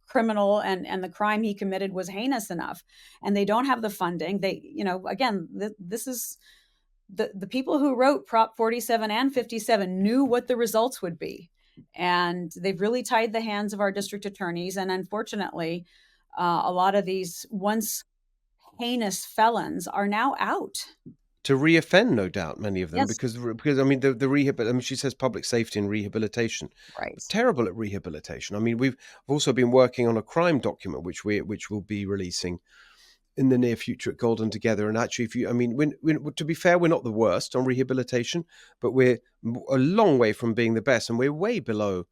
criminal and the crime he committed was heinous enough, and they don't have the funding. Again, this is the people who wrote Prop 47 and 57 knew what the results would be, and they've really tied the hands of our district attorneys. And unfortunately, a lot of these once heinous felons are now out. To reoffend, no doubt, many of them, Yes. because I mean the rehab. I mean, she says public safety and rehabilitation. Right. Terrible at rehabilitation. I mean, we've also been working on a crime document which we'll be releasing in the near future at Golden Together. And actually, to be fair, we're not the worst on rehabilitation, but we're a long way from being the best, and we're way below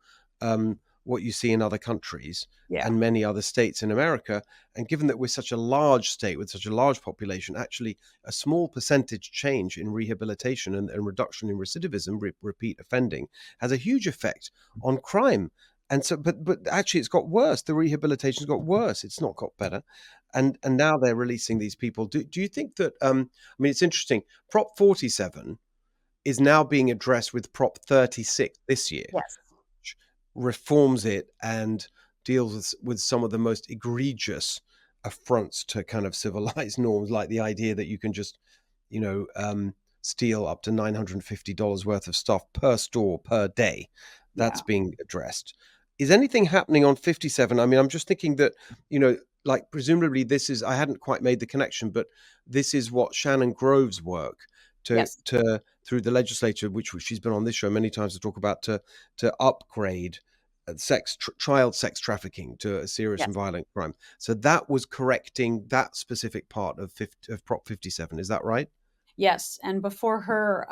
what you see in other countries and many other states in America. And given that we're such a large state with such a large population, actually a small percentage change in rehabilitation and reduction in recidivism, repeat offending, has a huge effect on crime. And so, but actually, it's got worse. The rehabilitation's got worse. It's not got better. And now they're releasing these people. Do you think that? I mean, it's interesting. Prop 47 is now being addressed with Prop 36 this year. Yes. Which reforms it and deals with some of the most egregious affronts to kind of civilized norms, like the idea that you can just, steal up to $950 worth of stuff per store per day. That's being addressed. Is anything happening on 57? I mean, I'm just thinking that, like presumably this is, I hadn't quite made the connection, but this is what Shannon Grove's work to through the legislature, which she's been on this show many times to talk about, to upgrade child sex trafficking to a serious and violent crime. So that was correcting that specific part of Prop 57. Is that right? Yes, and before her,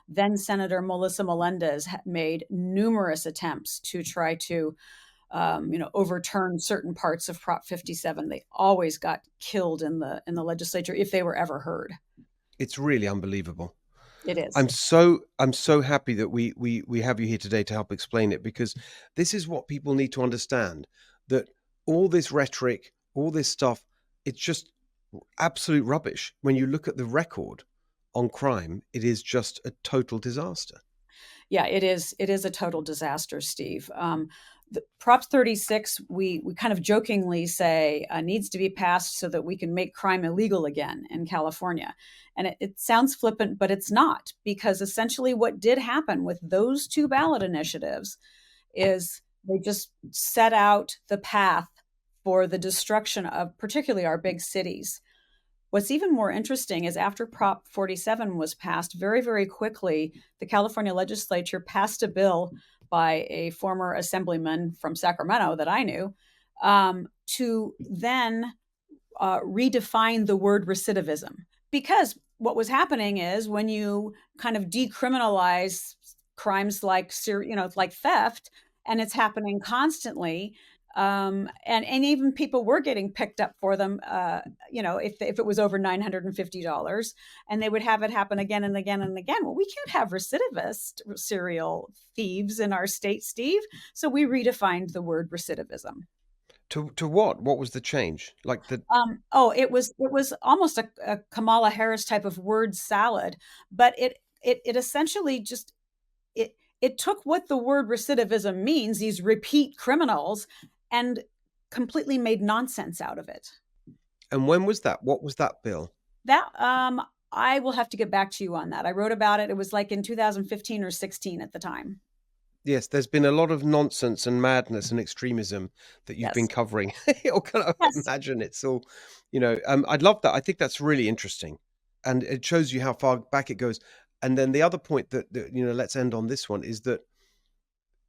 then Senator Melissa Melendez made numerous attempts to try to, overturn certain parts of Prop 57. They always got killed in the legislature if they were ever heard. It's really unbelievable. It is. I'm so happy that we have you here today to help explain it, because this is what people need to understand, that all this rhetoric, all this stuff, it's just absolute rubbish. When you look at the record on crime, it is just a total disaster. Yeah, it is. It is a total disaster, Steve. The Prop 36, we kind of jokingly say needs to be passed so that we can make crime illegal again in California. And it sounds flippant, but it's not, because essentially what did happen with those two ballot initiatives is they just set out the path for the destruction of particularly our big cities. What's even more interesting is after Prop 47 was passed, very, very quickly, the California legislature passed a bill by a former assemblyman from Sacramento that I knew to then redefine the word recidivism. Because what was happening is when you kind of decriminalize crimes like, like theft, and it's happening constantly, and even people were getting picked up for them, if it was over $950, and they would have it happen again and again and again. Well, we can't have recidivist serial thieves in our state, Steve. So we redefined the word recidivism. To what? What was the change? Like the it was almost a Kamala Harris type of word salad, but it essentially just it took what the word recidivism means, these repeat criminals, and completely made nonsense out of it. And when was that? What was that bill? That I will have to get back to you on that. I wrote about it. It was like in 2015 or 16 at the time. Yes, there's been a lot of nonsense and madness and extremism that you've been covering. Or can I imagine it's all, I'd love that. I think that's really interesting. And it shows you how far back it goes. And then the other point that let's end on this one, is that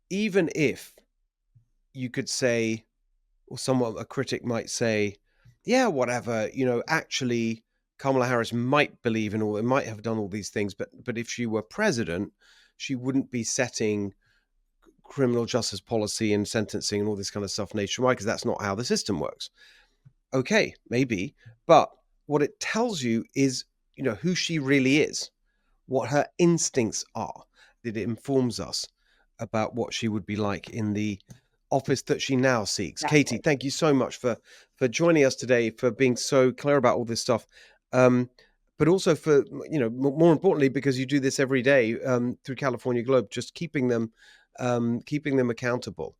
even if you could say, or a critic might say, yeah, whatever, actually Kamala Harris might believe in all, it might have done all these things, but if she were president, she wouldn't be setting criminal justice policy and sentencing and all this kind of stuff nationwide, because that's not how the system works. Okay, maybe, but what it tells you is, who she really is, what her instincts are. That it informs us about what she would be like in the office that she now seeks. Exactly. Katie, thank you so much for joining us today, for being so clear about all this stuff. But also for, more importantly, because you do this every day through California Globe, just keeping them accountable.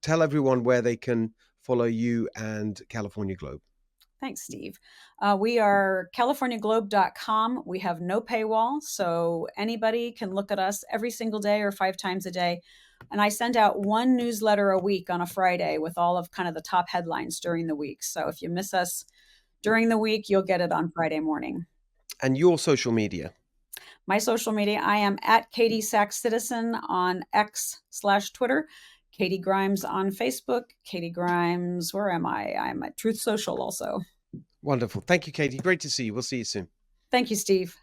Tell everyone where they can follow you and California Globe. Thanks, Steve. We are CaliforniaGlobe.com. We have no paywall, so anybody can look at us every single day or 5 times a day. And I send out one newsletter a week on a Friday with all of kind of the top headlines during the week. So if you miss us during the week, you'll get it on Friday morning. And your social media? My social media, I am at Katie Sachs Citizen on X/Twitter. Katie Grimes on Facebook. Katie Grimes, where am I? I'm at Truth Social also. Wonderful. Thank you, Katie. Great to see you. We'll see you soon. Thank you, Steve.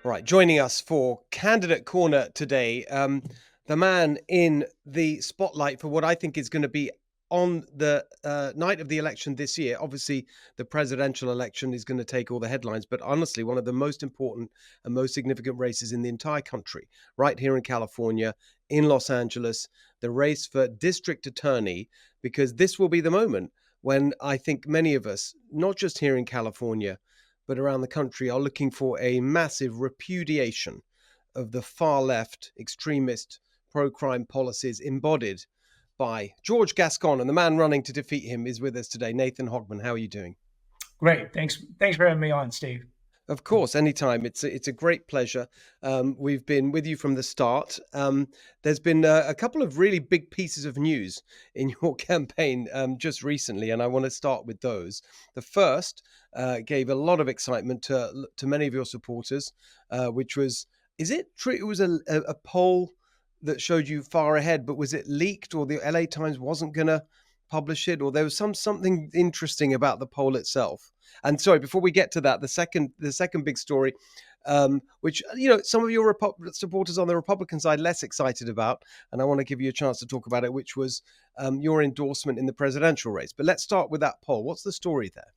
All right, joining us for Candidate Corner today, the man in the spotlight for what I think is going to be on the night of the election this year. Obviously, the presidential election is going to take all the headlines, but honestly, one of the most important and most significant races in the entire country, right here in California, in Los Angeles, the race for district attorney, because this will be the moment when I think many of us, not just here in California, but around the country, are looking for a massive repudiation of the far left extremist pro-crime policies embodied by George Gascón. And the man running to defeat him is with us today. Nathan Hochman, how are you doing? Great. Thanks for having me on, Steve. Of course, anytime. It's a great pleasure. We've been with you from the start. There's been a couple of really big pieces of news in your campaign just recently, and I want to start with those. The first gave a lot of excitement to many of your supporters, which was, is it true? It was a poll that showed you far ahead, but was it leaked, or the LA Times wasn't going to publish it, or there was something interesting about the poll itself? And sorry, before we get to that, the second big story, which some of your supporters on the Republican side less excited about, and I want to give you a chance to talk about it, which was your endorsement in the presidential race. But let's start with that poll. What's the story there?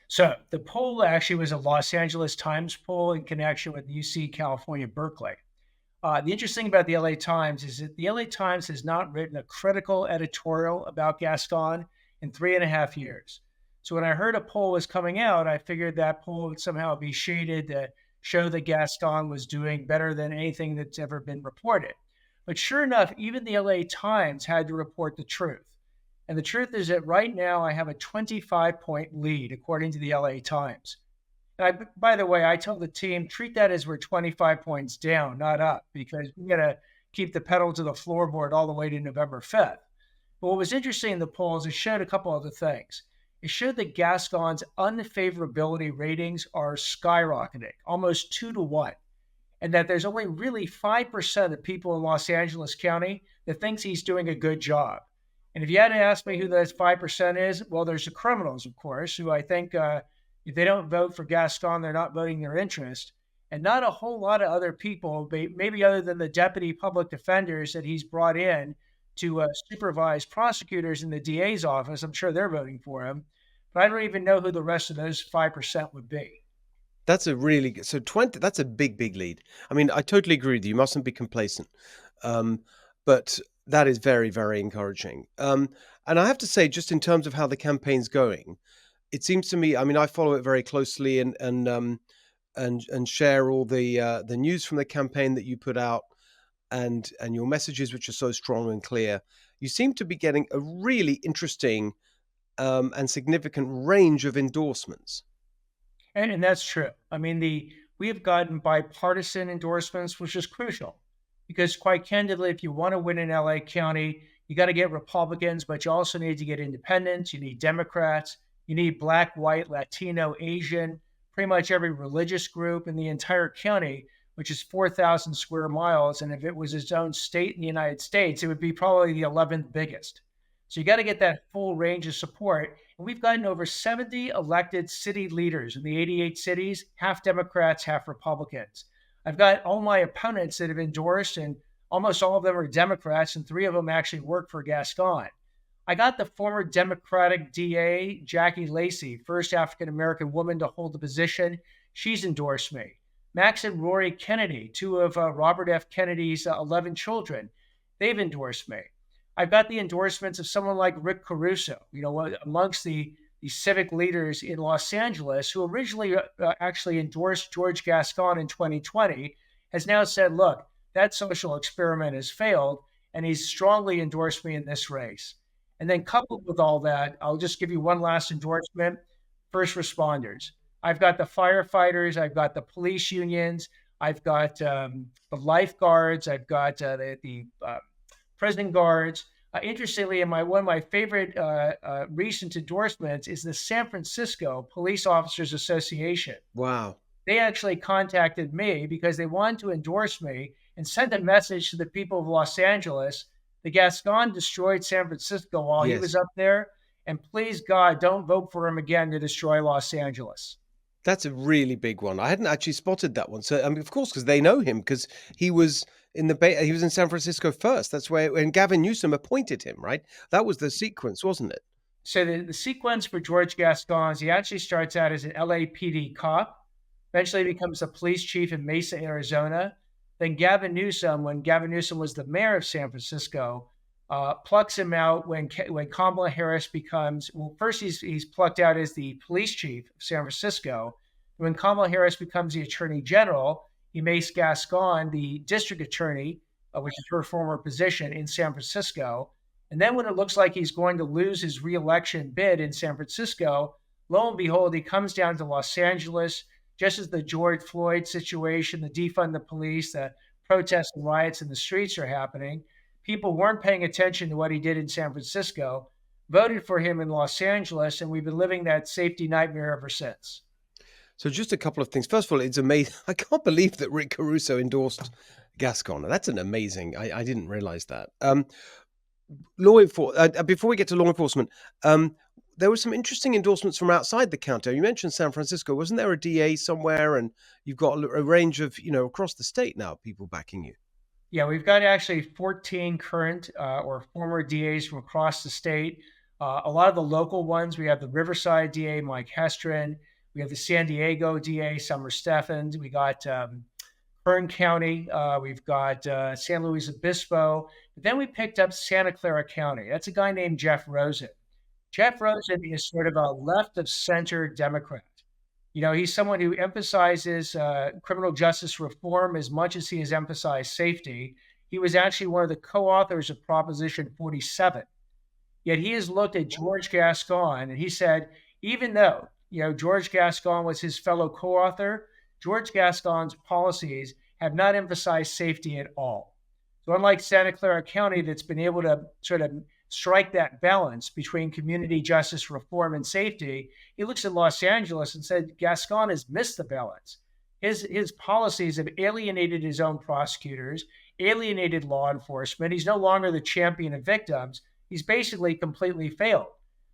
So the poll actually was a Los Angeles Times poll in connection with UC California, Berkeley. The interesting about the LA Times is that the LA Times has not written a critical editorial about Gascón in 3.5 years. So when I heard a poll was coming out, I figured that poll would somehow be shaded to show that Gascón was doing better than anything that's ever been reported. But sure enough, even the LA Times had to report the truth. And the truth is that right now I have a 25-point lead, according to the LA Times. And by the way, I tell the team, treat that as we're 25 points down, not up, because we got to keep the pedal to the floorboard all the way to November 5th. But what was interesting in the polls, it showed a couple other things. It showed that Gascon's unfavorability ratings are skyrocketing, almost 2-to-1, and that there's only really 5% of people in Los Angeles County that thinks he's doing a good job. And if you had to ask me who that 5% is, well, there's the criminals, of course, who I think if they don't vote for Gascón, they're not voting their interest. And not a whole lot of other people, maybe other than the deputy public defenders that he's brought in to supervise prosecutors in the DA's office. I'm sure they're voting for him. But I don't even know who the rest of those 5% would be. That's a really good, so 20, that's a big, big lead. I mean, I totally agree with you. You mustn't be complacent. But that is very, very encouraging. And I have to say, just in terms of how the campaign's going, it seems to me, I mean, I follow it very closely and share all the news from the campaign that you put out and your messages, which are so strong and clear. You seem to be getting a really interesting and significant range of endorsements. And that's true. I mean, we have gotten bipartisan endorsements, which is crucial. Because quite candidly, if you want to win in LA County, you got to get Republicans, but you also need to get independents. You need Democrats. You need Black, white, Latino, Asian, pretty much every religious group in the entire county, which is 4,000 square miles. And if it was its own state in the United States, it would be probably the 11th biggest. So you got to get that full range of support. And we've gotten over 70 elected city leaders in the 88 cities, half Democrats, half Republicans. I've got all my opponents that have endorsed, and almost all of them are Democrats, and 3 of them actually work for Gascón. I got the former Democratic DA, Jackie Lacey, first African-American woman to hold the position. She's endorsed me. Max and Rory Kennedy, 2 of Robert F. Kennedy's 11 children, they've endorsed me. I've got the endorsements of someone like Rick Caruso, amongst the civic leaders in Los Angeles, who originally actually endorsed George Gascón in 2020, has now said, look, that social experiment has failed, and he's strongly endorsed me in this race. And then coupled with all that, I'll just give you one last endorsement, first responders. I've got the firefighters, I've got the police unions, I've got the lifeguards, I've got the prison guards. Interestingly, one of my favorite recent endorsements is the San Francisco Police Officers Association. Wow. They actually contacted me because they wanted to endorse me and send a message to the people of Los Angeles. The Gascón destroyed San Francisco while he was up there. And please, God, don't vote for him again to destroy Los Angeles. That's a really big one. I hadn't actually spotted that one. So, I mean, of course, because they know him, because he was in he was in San Francisco first. That's when Gavin Newsom appointed him, right? That was the sequence, wasn't it? So the sequence for George Gascón is he actually starts out as an LAPD cop, eventually becomes a police chief in Mesa, Arizona. Then Gavin Newsom, when Gavin Newsom was the mayor of San Francisco, plucks him out when Kamala Harris becomes, well, first he's plucked out as the police chief of San Francisco. When Kamala Harris becomes the attorney general, he makes Gascón the district attorney, which is her former position in San Francisco. And then when it looks like he's going to lose his reelection bid in San Francisco, lo and behold, he comes down to Los Angeles, just as the George Floyd situation, the defund the police, the protests and riots in the streets are happening. People weren't paying attention to what he did in San Francisco, voted for him in Los Angeles, and we've been living that safety nightmare ever since. So just a couple of things. First of all, it's amazing. I can't believe that Rick Caruso endorsed Gascón. That's an amazing. I didn't realize that. Before we get to law enforcement, there were some interesting endorsements from outside the county. You mentioned San Francisco. Wasn't there a DA somewhere? And you've got a range of, across the state now, people backing you. Yeah, we've got actually 14 current or former DAs from across the state. A lot of the local ones, we have the Riverside DA, Mike Hestrin. We have the San Diego DA, Summer Steffens. We got Kern County. We've got San Luis Obispo. But then we picked up Santa Clara County. That's a guy named Jeff Rosen. Jeff Rosen is sort of a left of center Democrat. He's someone who emphasizes criminal justice reform as much as he has emphasized safety. He was actually one of the co-authors of Proposition 47. Yet he has looked at George Gascón and he said, even though, George Gascón was his fellow co-author, George Gascón's policies have not emphasized safety at all. So unlike Santa Clara County, that's been able to sort of strike that balance between community justice reform and safety, he looks at Los Angeles and said, Gascón has missed the balance. His policies have alienated his own prosecutors, alienated law enforcement. He's no longer the champion of victims. He's basically completely failed.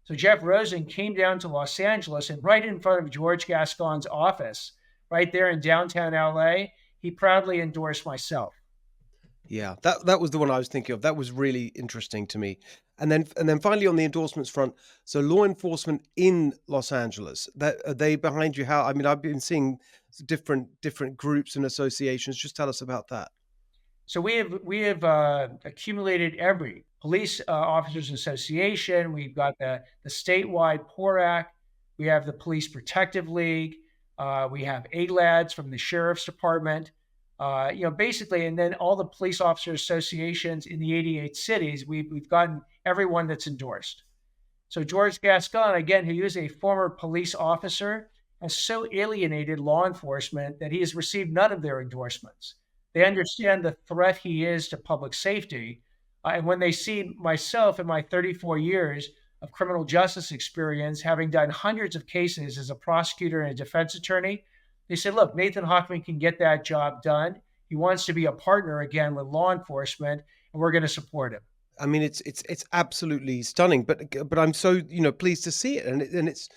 So Jeff Rosen came down to Los Angeles and right in front of George Gascón's office, right there in downtown LA, he proudly endorsed myself. Yeah, that was the one I was thinking of. That was really interesting to me. And then finally on the endorsements front, so law enforcement in Los Angeles, are they behind you? How? I mean, I've been seeing different groups and associations. Just tell us about that. So we have accumulated every police officers association. We've got the statewide PORAC. We have the Police Protective League. We have ALADs from the Sheriff's Department. Basically, and then all the police officer associations in the 88 cities, we've gotten everyone that's endorsed. So George Gascón, again, who is a former police officer, has so alienated law enforcement that he has received none of their endorsements. They understand the threat he is to public safety. And when they see myself in my 34 years of criminal justice experience, having done hundreds of cases as a prosecutor and a defense attorney, they said, look, Nathan Hochman can get that job done. He wants to be a partner again with law enforcement, and we're going to support him. I mean, it's absolutely stunning, but I'm so pleased to see it, and it's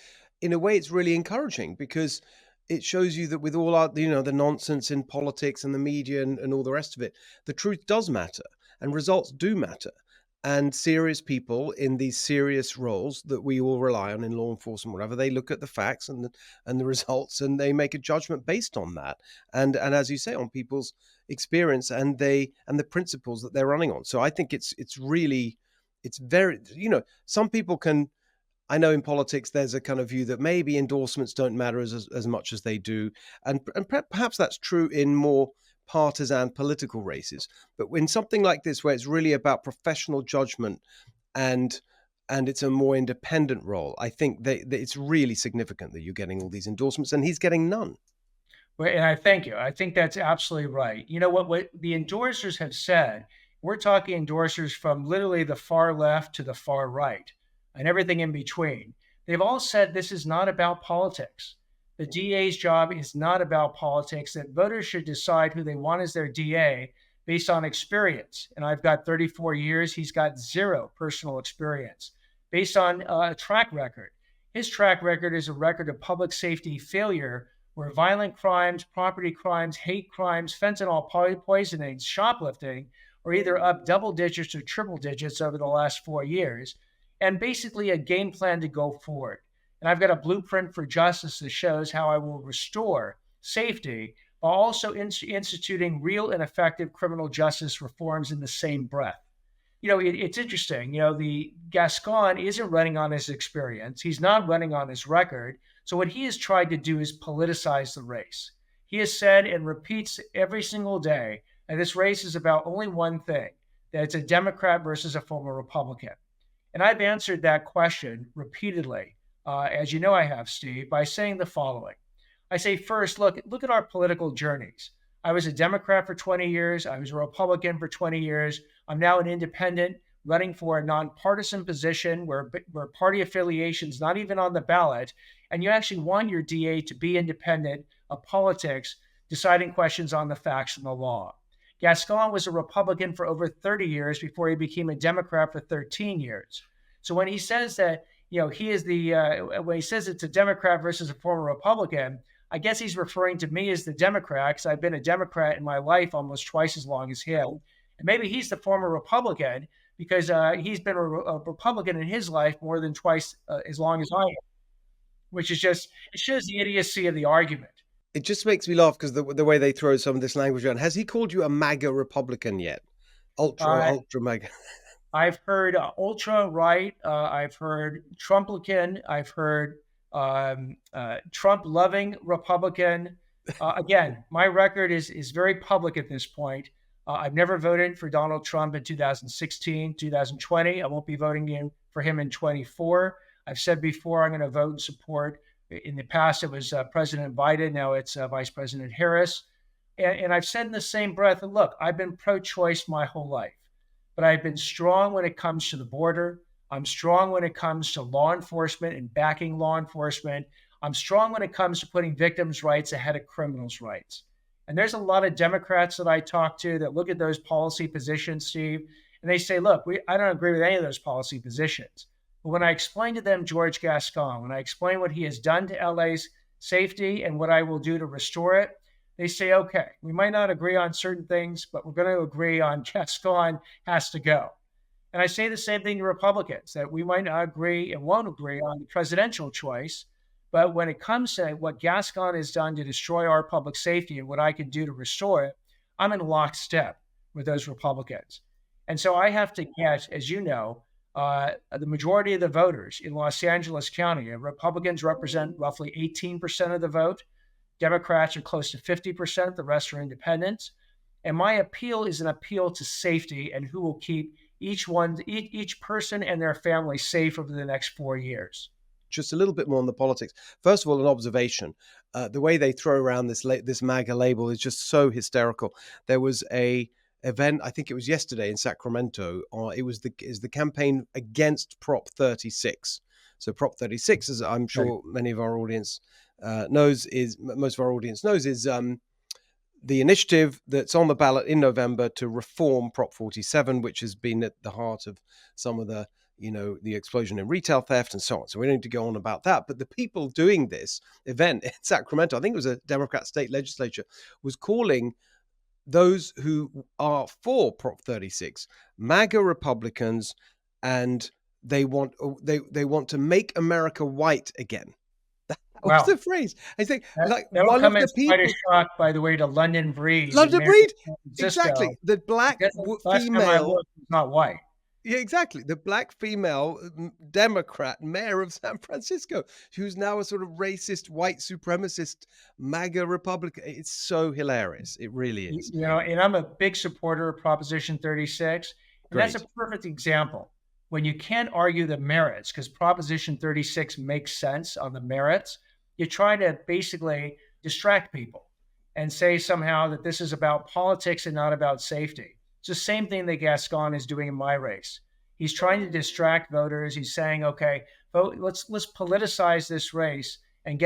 in a way it's really encouraging because it shows you that with all our the nonsense in politics and the media and all the rest of it, the truth does matter and results do matter. And serious people in these serious roles that we all rely on in law enforcement, whatever, they look at the facts and the results, and they make a judgment based on that. And as you say, on people's experience and the principles that they're running on. So I think it's very, some people can. I know in politics there's a kind of view that maybe endorsements don't matter as much as they do, and perhaps that's true in more partisan political races, but in something like this where it's really about professional judgment and it's a more independent role, I think that it's really significant that you're getting all these endorsements and he's getting none. Well, and I thank you. I think that's absolutely right. You know what the endorsers have said, we're talking endorsers from literally the far left to the far right and everything in between. They've all said this is not about politics. The DA's job is not about politics, that voters should decide who they want as their DA based on experience. And I've got 34 years. He's got zero personal experience based on a track record. His track record is a record of public safety failure where violent crimes, property crimes, hate crimes, fentanyl poisoning, shoplifting are either up double digits or triple digits over the last 4 years, and basically a game plan to go forward. And I've got a blueprint for justice that shows how I will restore safety while also instituting real and effective criminal justice reforms in the same breath. It's interesting. The Gascón isn't running on his experience. He's not running on his record. So what he has tried to do is politicize the race. He has said and repeats every single day that this race is about only one thing, that it's a Democrat versus a former Republican. And I've answered that question repeatedly. As you know I have, Steve, by saying the following. I say, first, look at our political journeys. I was a Democrat for 20 years. I was a Republican for 20 years. I'm now an independent running for a nonpartisan position where party affiliation's not even on the ballot. And you actually want your DA to be independent of politics, deciding questions on the facts and the law. Gascón was a Republican for over 30 years before he became a Democrat for 13 years. So when he says that, he is when he says it's a Democrat versus a former Republican, I guess he's referring to me as the Democrat because I've been a Democrat in my life almost twice as long as him. And maybe he's the former Republican because he's been a Republican in his life more than twice as long as I am, which is just, it shows the idiocy of the argument. It just makes me laugh because the way they throw some of this language around. Has he called you a MAGA Republican yet? Ultra MAGA. I've heard ultra right. I've heard Trumplican. I've heard Trump loving Republican. Again, my record is very public at this point. I've never voted for Donald Trump in 2016, 2020. I won't be voting for him in 24. I've said before I'm going to vote in support. In the past, it was President Biden. Now it's Vice President Harris. And I've said in the same breath, look, I've been pro-choice my whole life, but I've been strong when it comes to the border. I'm strong when it comes to law enforcement and backing law enforcement. I'm strong when it comes to putting victims' rights ahead of criminals' rights. And there's a lot of Democrats that I talk to that look at those policy positions, Steve, and they say, look, I don't agree with any of those policy positions. But when I explain to them George Gascón, when I explain what he has done to LA's safety and what I will do to restore it, they say, okay, we might not agree on certain things, but we're going to agree on Gascón has to go. And I say the same thing to Republicans, that we might not agree and won't agree on the presidential choice, but when it comes to what Gascón has done to destroy our public safety and what I can do to restore it, I'm in lockstep with those Republicans. And so I have to get, as you know, the majority of the voters in Los Angeles County. Republicans represent roughly 18% of the vote. Democrats are close to 50%. The rest are independents. And my appeal is an appeal to safety and who will keep each person and their family safe over the next 4 years. Just a little bit more on the politics. First of all, an observation. The way they throw around this MAGA label is just so hysterical. There was a event, I think it was yesterday in Sacramento. It was the campaign against Prop 36. So Prop 36, as I'm sure many of our audience knows, is the initiative that's on the ballot in November to reform Prop 47, which has been at the heart of some of the explosion in retail theft and so on. So we don't need to go on about that. But the people doing this event in Sacramento, I think it was a Democrat state legislature, was calling those who are for Prop 36 MAGA Republicans, and they want to make America white again. What's the phrase? I think that will come as quite a shock, by the way, to London Breed. Exactly. The black female was not white. Yeah, exactly. The black female Democrat mayor of San Francisco, who's now a sort of racist, white supremacist MAGA Republican. It's so hilarious. It really is. And I'm a big supporter of Proposition 36. And that's a perfect example. When you can't argue the merits, because Proposition 36 makes sense on the merits, you try to basically distract people and say somehow that this is about politics and not about safety. It's the same thing that Gascón is doing in my race. He's trying to distract voters. He's saying, okay, vote, let's politicize this race and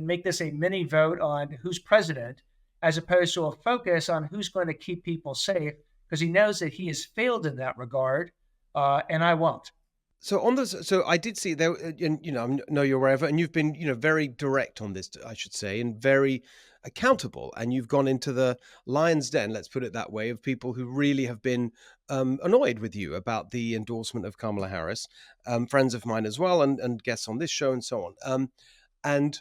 make this a mini vote on who's president, as opposed to a focus on who's going to keep people safe, because he knows that he has failed in that regard, and I won't. So I did see there, and I know you're aware of it, and you've been, very direct on this, I should say, and very accountable. And you've gone into the lion's den, let's put it that way, of people who really have been annoyed with you about the endorsement of Kamala Harris, friends of mine as well, and guests on this show and so on. And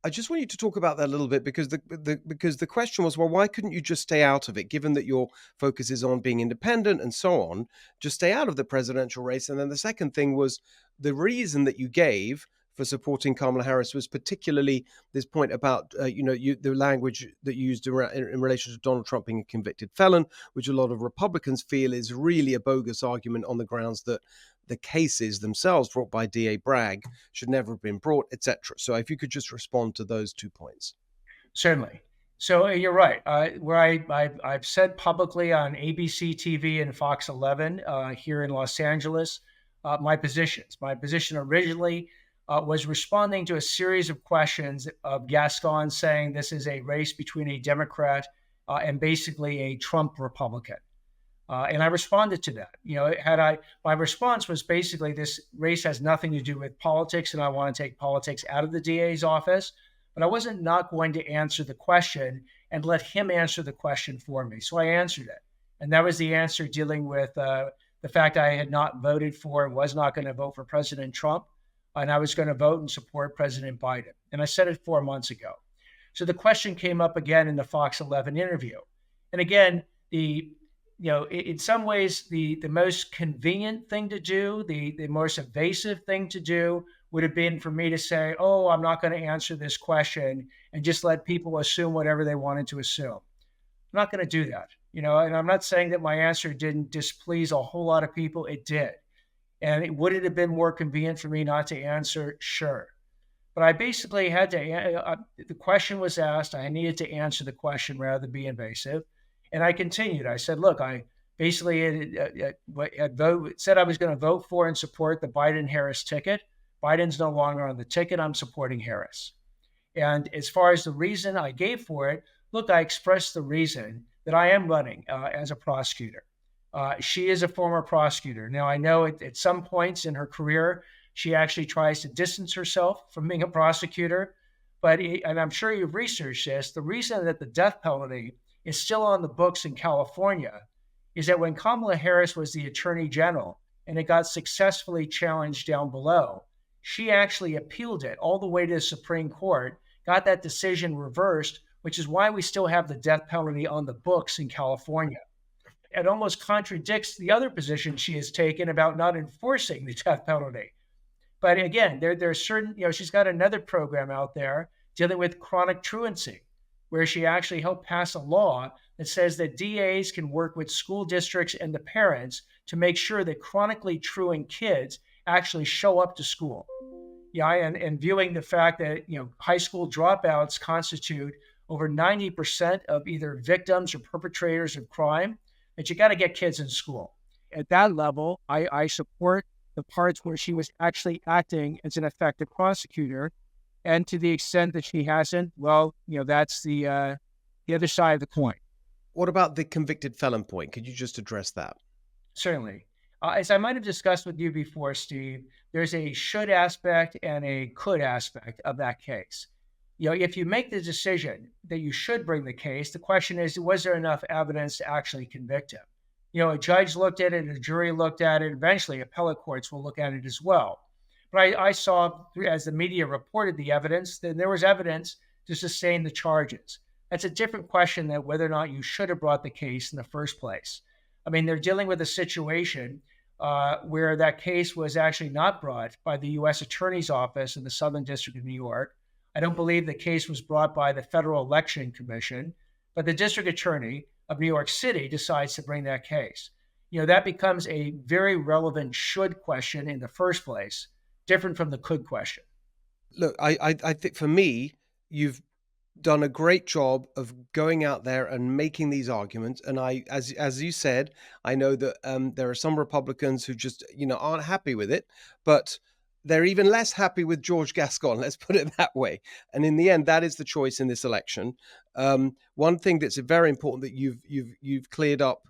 I just want you to talk about that a little bit, because the question was, well, why couldn't you just stay out of it, given that your focus is on being independent and so on? Just stay out of the presidential race. And then the second thing was the reason that you gave for supporting Kamala Harris was particularly this point about the language that you used in relation to Donald Trump being a convicted felon, which a lot of Republicans feel is really a bogus argument on the grounds that the cases themselves brought by DA Bragg should never have been brought, etc. So if you could just respond to those 2 points. Certainly. So you're right. Where I've said publicly on ABC TV and Fox 11 here in Los Angeles, my positions. My position originally was responding to a series of questions of Gascón saying this is a race between a Democrat and basically a Trump Republican. And I responded to that. My response was basically, this race has nothing to do with politics, and I want to take politics out of the DA's office. But I wasn't not going to answer the question and let him answer the question for me. So I answered it. And that was the answer dealing with the the fact I had not voted for and was not going to vote for President Trump, and I was going to vote and support President Biden. And I said it 4 months ago. So the question came up again in the Fox 11 interview. And again, in some ways, the most convenient thing to do, the most evasive thing to do would have been for me to say, oh, I'm not going to answer this question and just let people assume whatever they wanted to assume. I'm not going to do that, and I'm not saying that my answer didn't displease a whole lot of people. It did. And would it have been more convenient for me not to answer? Sure. But I basically had to, the question was asked, I needed to answer the question rather than be invasive. And I continued. I said, look, I basically said I was going to vote for and support the Biden-Harris ticket. Biden's no longer on the ticket. I'm supporting Harris. And as far as the reason I gave for it, look, I expressed the reason that I am running as a prosecutor. She is a former prosecutor. Now, I know at some points in her career, she actually tries to distance herself from being a prosecutor. And I'm sure you've researched this, the reason that the death penalty is still on the books in California is that when Kamala Harris was the attorney general and it got successfully challenged down below, she actually appealed it all the way to the Supreme Court, got that decision reversed, which is why we still have the death penalty on the books in California. It almost contradicts the other position she has taken about not enforcing the death penalty. But again, there's certain, she's got another program out there dealing with chronic truancy, where she actually helped pass a law that says that DAs can work with school districts and the parents to make sure that chronically truant kids actually show up to school. And viewing the fact that, high school dropouts constitute over 90% of either victims or perpetrators of crime, that you got to get kids in school. At that level, I support the parts where she was actually acting as an effective prosecutor. And to the extent that she hasn't, well, that's the other side of the coin. What about the convicted felon point? Could you just address that? Certainly. As I might have discussed with you before, Steve, there's a should aspect and a could aspect of that case. If you make the decision that you should bring the case, the question is, was there enough evidence to actually convict him? A judge looked at it, a jury looked at it, eventually appellate courts will look at it as well. But I saw, as the media reported the evidence, that there was evidence to sustain the charges. That's a different question than whether or not you should have brought the case in the first place. I mean, they're dealing with a situation where that case was actually not brought by the U.S. Attorney's Office in the Southern District of New York. I don't believe the case was brought by the Federal Election Commission, but the District Attorney of New York City decides to bring that case. That becomes a very relevant should question in the first place, different from the could question. Look, I think for me, you've done a great job of going out there and making these arguments. And as you said, I know that there are some Republicans who just, aren't happy with it, but they're even less happy with George Gascón. Let's put it that way. And in the end, that is the choice in this election. One thing that's very important that you've cleared up,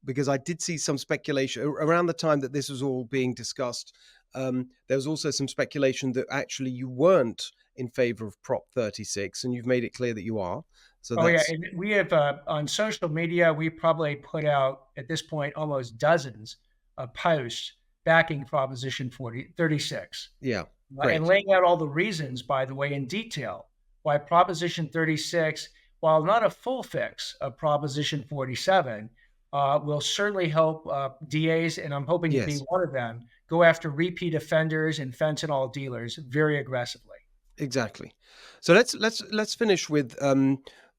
because I did see some speculation around the time that this was all being discussed. There was also some speculation that actually you weren't in favor of Prop 36, and you've made it clear that you are. So and we have on social media, we probably put out at this point almost dozens of posts backing Proposition 36. Yeah, great. And laying out all the reasons, by the way, in detail, why Proposition 36, while not a full fix of Proposition 47, will certainly help DAs, and I'm hoping to be one of them, go after repeat offenders and fentanyl dealers very aggressively. Exactly. So let's finish with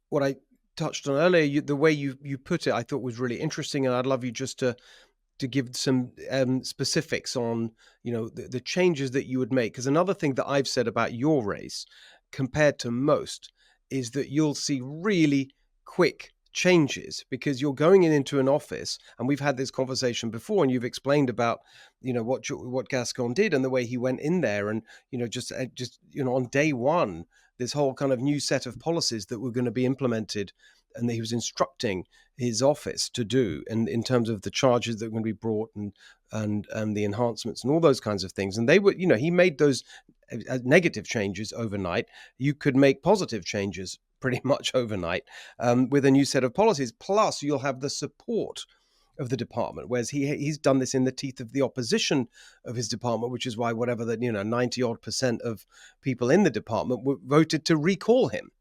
what I touched on earlier. The way you put it, I thought was really interesting, and I'd love you just to give some specifics on the changes that you would make. Because another thing that I've said about your race compared to most is that you'll see really quick changes because you're going into an office, and we've had this conversation before, and you've explained about what Gascón did and the way he went in there, and just on day one, this whole kind of new set of policies that were going to be implemented, and that he was instructing his office to do, and in terms of the charges that were going to be brought and the enhancements and all those kinds of things. And they were, he made those negative changes overnight. You could make positive changes pretty much overnight with a new set of policies. Plus, you'll have the support of the department, whereas he's done this in the teeth of the opposition of his department, which is why whatever the 90% of people in the department voted to recall him.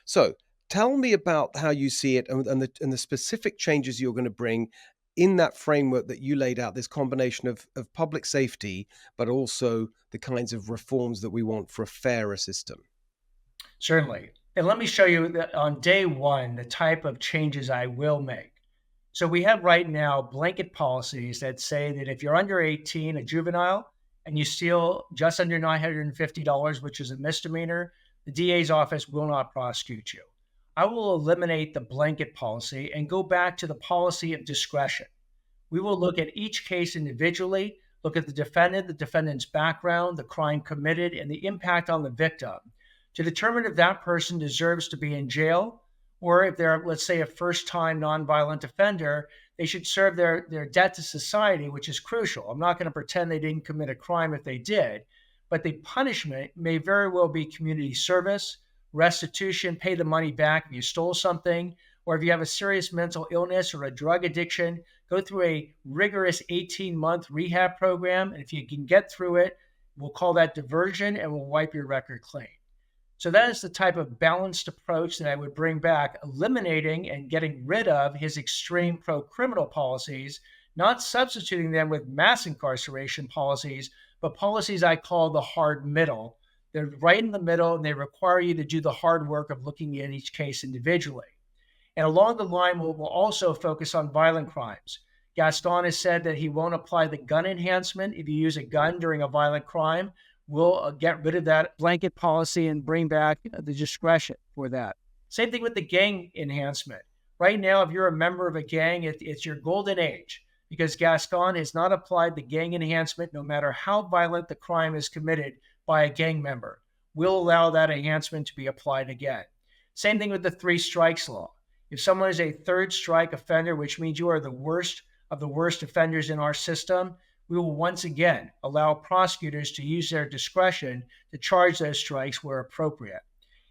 So tell me about how you see it and the specific changes you're going to bring in that framework that you laid out, this combination of public safety, but also the kinds of reforms that we want for a fairer system. Certainly. And let me show you that on day one, the type of changes I will make. So we have right now blanket policies that say that if you're under 18, a juvenile, and you steal just under $950, which is a misdemeanor, the DA's office will not prosecute you. I will eliminate the blanket policy and go back to the policy of discretion. We will look at each case individually, look at the defendant, the defendant's background, the crime committed, and the impact on the victim to determine if that person deserves to be in jail, or if they're, let's say, a first-time nonviolent offender, they should serve their debt to society, which is crucial. I'm not going to pretend they didn't commit a crime if they did, but the punishment may very well be community service, restitution, pay the money back if you stole something, or if you have a serious mental illness or a drug addiction, go through a rigorous 18-month rehab program. And if you can get through it, we'll call that diversion and we'll wipe your record clean. So that is the type of balanced approach that I would bring back, eliminating and getting rid of his extreme pro-criminal policies, not substituting them with mass incarceration policies, but policies I call the hard middle. They're right in the middle, and they require you to do the hard work of looking at each case individually. And along the line, we'll also focus on violent crimes. Gascón has said that he won't apply the gun enhancement if you use a gun during a violent crime. We'll get rid of that blanket policy and bring back the discretion for that. Same thing with the gang enhancement. Right now, if you're a member of a gang, it's your golden age, because Gascón has not applied the gang enhancement no matter how violent the crime is committed by a gang member. We'll allow that enhancement to be applied again. Same thing with the 3 strikes law. If someone is a 3rd strike offender, which means you are the worst of the worst offenders in our system, we will once again allow prosecutors to use their discretion to charge those strikes where appropriate.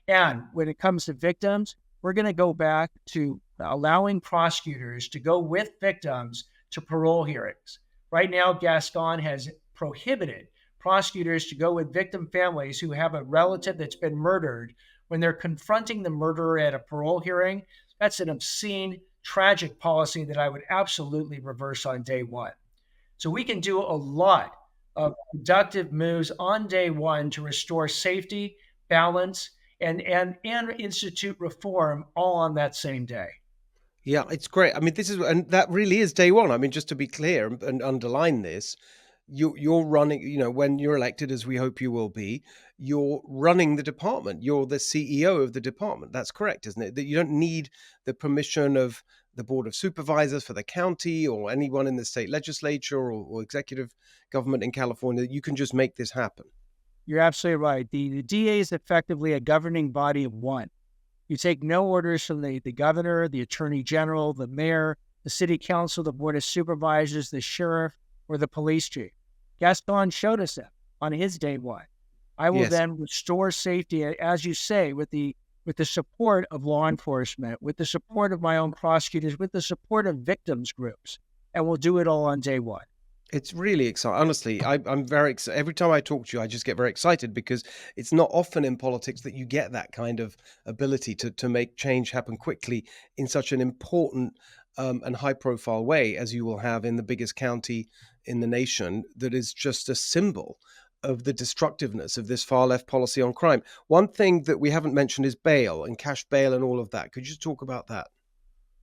And when it comes to victims, we're going to go back to allowing prosecutors to go with victims to parole hearings. Right now, Gascón has prohibited prosecutors to go with victim families who have a relative that's been murdered when they're confronting the murderer at a parole hearing. That's an obscene, tragic policy that I would absolutely reverse on day one. So we can do a lot of productive moves on day one to restore safety, balance, and institute reform all on that same day. Yeah, it's great. I mean, and that really is day one. I mean, just to be clear and underline this, you're running, when you're elected, as we hope you will be, you're running the department. You're the CEO of the department. That's correct, isn't it? That you don't need the permission of the Board of Supervisors for the county or anyone in the state legislature or executive government in California. You can just make this happen. You're absolutely right. The DA is effectively a governing body of one. You take no orders from the governor, the attorney general, the mayor, the city council, the Board of Supervisors, the sheriff, or the police chief. Gascón showed us that on his day one. I will then restore safety, as you say, with the support of law enforcement, with the support of my own prosecutors, with the support of victims groups, and we'll do it all on day one. It's really exciting. Honestly, I'm very excited. Every time I talk to you, I just get very excited because it's not often in politics that you get that kind of ability to make change happen quickly in such an important and high-profile way as you will have in the biggest county in the nation that is just a symbol of the destructiveness of this far-left policy on crime. One thing that we haven't mentioned is bail and cash bail and all of that. Could you talk about that?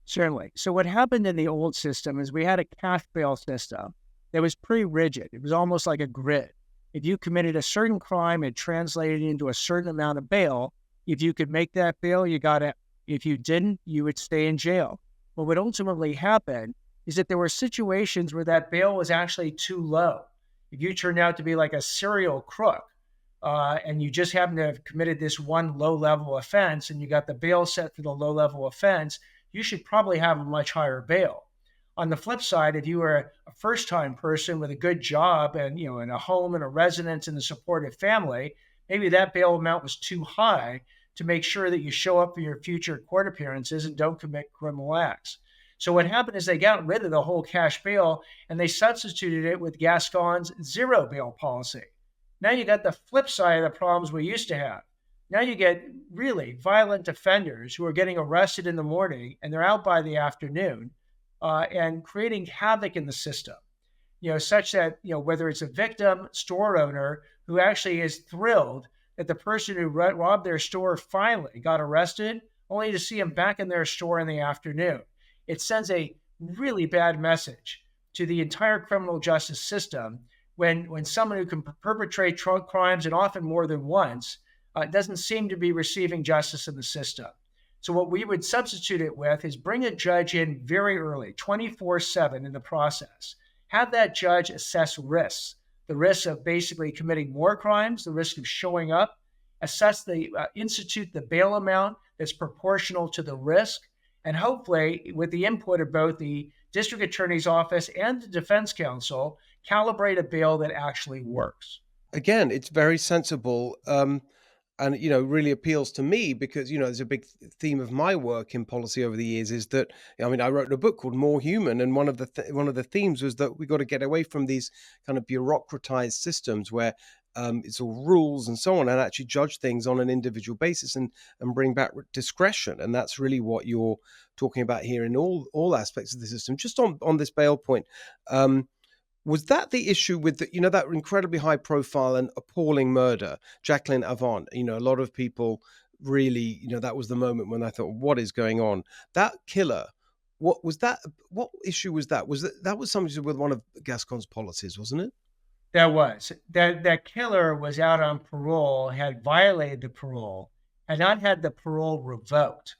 Certainly. So what happened in the old system is we had a cash bail system that was pretty rigid. It was almost like a grid. If you committed a certain crime, it translated into a certain amount of bail. If you could make that bail, you got it. If you didn't, you would stay in jail. But what ultimately happened is that there were situations where that bail was actually too low. If you turned out to be like a serial crook and you just happened to have committed this one low-level offense and you got the bail set for the low-level offense, you should probably have a much higher bail. On the flip side, if you were a first-time person with a good job and in a home and a residence and a supportive family, maybe that bail amount was too high to make sure that you show up for your future court appearances and don't commit criminal acts. So what happened is they got rid of the whole cash bail and they substituted it with Gascón's zero bail policy. Now you got the flip side of the problems we used to have. Now you get really violent offenders who are getting arrested in the morning and they're out by the afternoon and creating havoc in the system. Such that, whether it's a victim, store owner who actually is thrilled that the person who robbed their store finally got arrested, only to see him back in their store in the afternoon. It sends a really bad message to the entire criminal justice system when someone who can perpetrate crimes, and often more than once, doesn't seem to be receiving justice in the system. So what we would substitute it with is bring a judge in very early, 24/7 in the process. Have that judge assess risks, the risk of basically committing more crimes, the risk of showing up, institute the bail amount that's proportional to the risk, and hopefully, with the input of both the district attorney's office and the defense counsel, calibrate a bail that actually works. Again, it's very sensible. And really appeals to me because there's a big theme of my work in policy over the years is that I wrote a book called More Human, and one of the themes was that we got to get away from these kind of bureaucratized systems where it's all rules and so on, and actually judge things on an individual basis and bring back discretion. And that's really what you're talking about here in all aspects of the system. Just on this bail point. Was that the issue with that incredibly high profile and appalling murder, Jacqueline Avant? A lot of people really, that was the moment when I thought, what is going on? That killer, what issue was that? That was something to do with one of Gascón's policies, wasn't it? That killer was out on parole, had violated the parole, had not had the parole revoked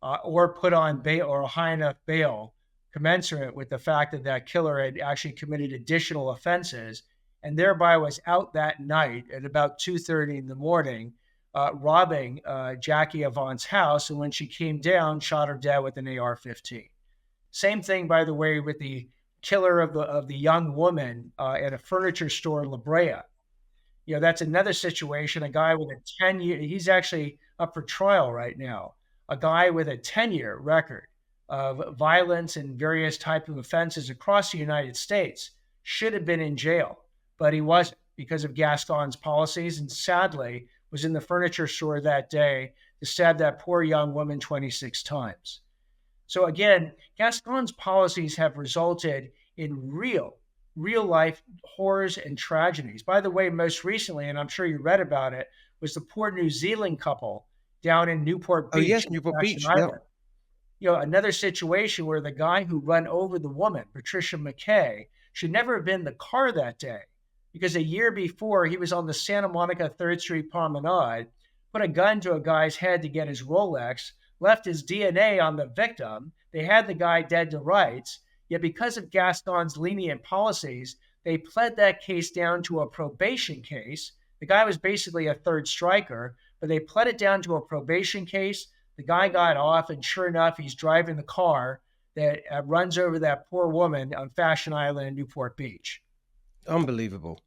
or put on bail or a high enough bail commensurate with the fact that that killer had actually committed additional offenses, and thereby was out that night at about 2:30 in the morning, robbing Jackie Avant's house. And when she came down, shot her dead with an AR-15. Same thing, by the way, with the killer of the young woman at a furniture store in La Brea. That's another situation. A guy with a 10-year, he's actually up for trial right now. A guy with a 10-year record of violence and various types of offenses across the United States should have been in jail, but he wasn't because of Gascón's policies, and sadly was in the furniture store that day to stab that poor young woman 26 times. So again, Gascón's policies have resulted in real life horrors and tragedies. By the way, most recently, and I'm sure you read about it, was the poor New Zealand couple down in Newport Beach. Oh yes, Newport Beach, yeah. Another situation where the guy who run over the woman, Patricia McKay, should never have been in the car that day, because a year before he was on the Santa Monica 3rd Street Promenade, put a gun to a guy's head to get his Rolex, left his DNA on the victim. They had the guy dead to rights, yet because of Gascón's lenient policies, they pled that case down to a probation case. The guy was basically a third striker, but they pled it down to a probation case. The guy got off, and sure enough, he's driving the car that runs over that poor woman on Fashion Island in Newport Beach. Unbelievable.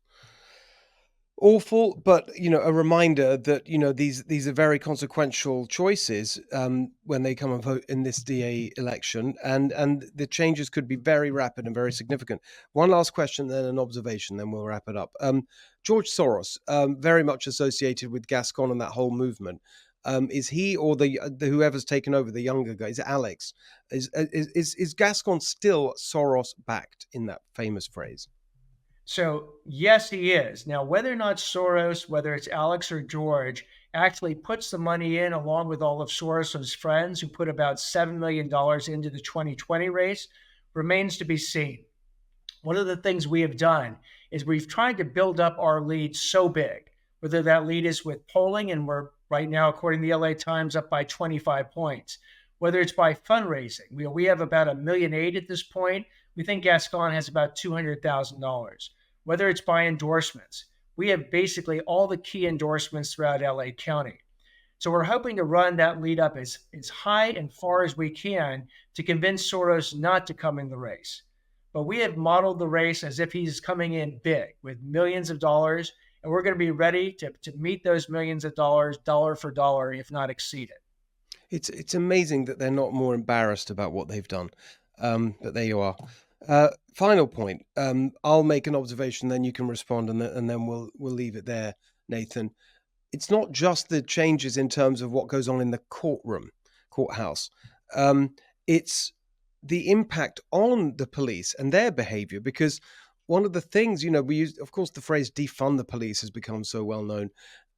Awful, but a reminder that these are very consequential choices when they come and vote in this DA election, and the changes could be very rapid and very significant. One last question, then an observation, then we'll wrap it up. George Soros, very much associated with Gascón and that whole movement. Is he or the whoever's taken over, the younger guy, is it Alex? Is Gascón still Soros backed in that famous phrase? So yes, he is. Now, whether or not Soros, whether it's Alex or George, actually puts the money in along with all of Soros's friends who put about $7 million into the 2020 race remains to be seen. One of the things we have done is we've tried to build up our lead so big, whether that lead is with polling, and we're right now, according to the LA Times, up by 25 points, whether it's by fundraising. We have about $1.8 million at this point. We think Gascón has about $200,000. Whether it's by endorsements, we have basically all the key endorsements throughout LA County. So we're hoping to run that lead up as high and far as we can to convince Soros not to come in the race. But we have modeled the race as if he's coming in big with millions of dollars, and we're going to be ready to meet those millions of dollars, dollar for dollar, if not exceed it. It's amazing that they're not more embarrassed about what they've done. But there you are. Final point. I'll make an observation, then you can respond, and then we'll leave it there, Nathan. It's not just the changes in terms of what goes on in the courthouse. It's the impact on the police and their behavior, because one of the things, we use, of course, the phrase defund the police has become so well known.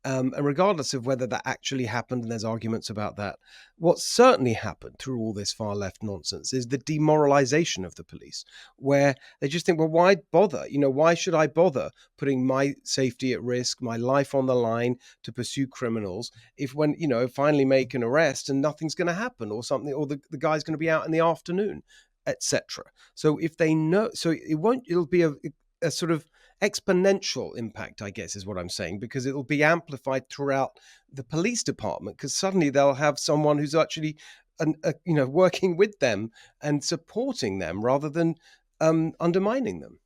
And regardless of whether that actually happened, and there's arguments about that, what certainly happened through all this far left nonsense is the demoralization of the police, where they just think, well, why bother? Why should I bother putting my safety at risk, my life on the line to pursue criminals if when, finally make an arrest and nothing's going to happen or something, or the guy's going to be out in the afternoon, etc. So if they know, so it'll be a sort of exponential impact, I guess, is what I'm saying, because it'll be amplified throughout the police department, because suddenly they'll have someone who's actually, working with them and supporting them rather than undermining them.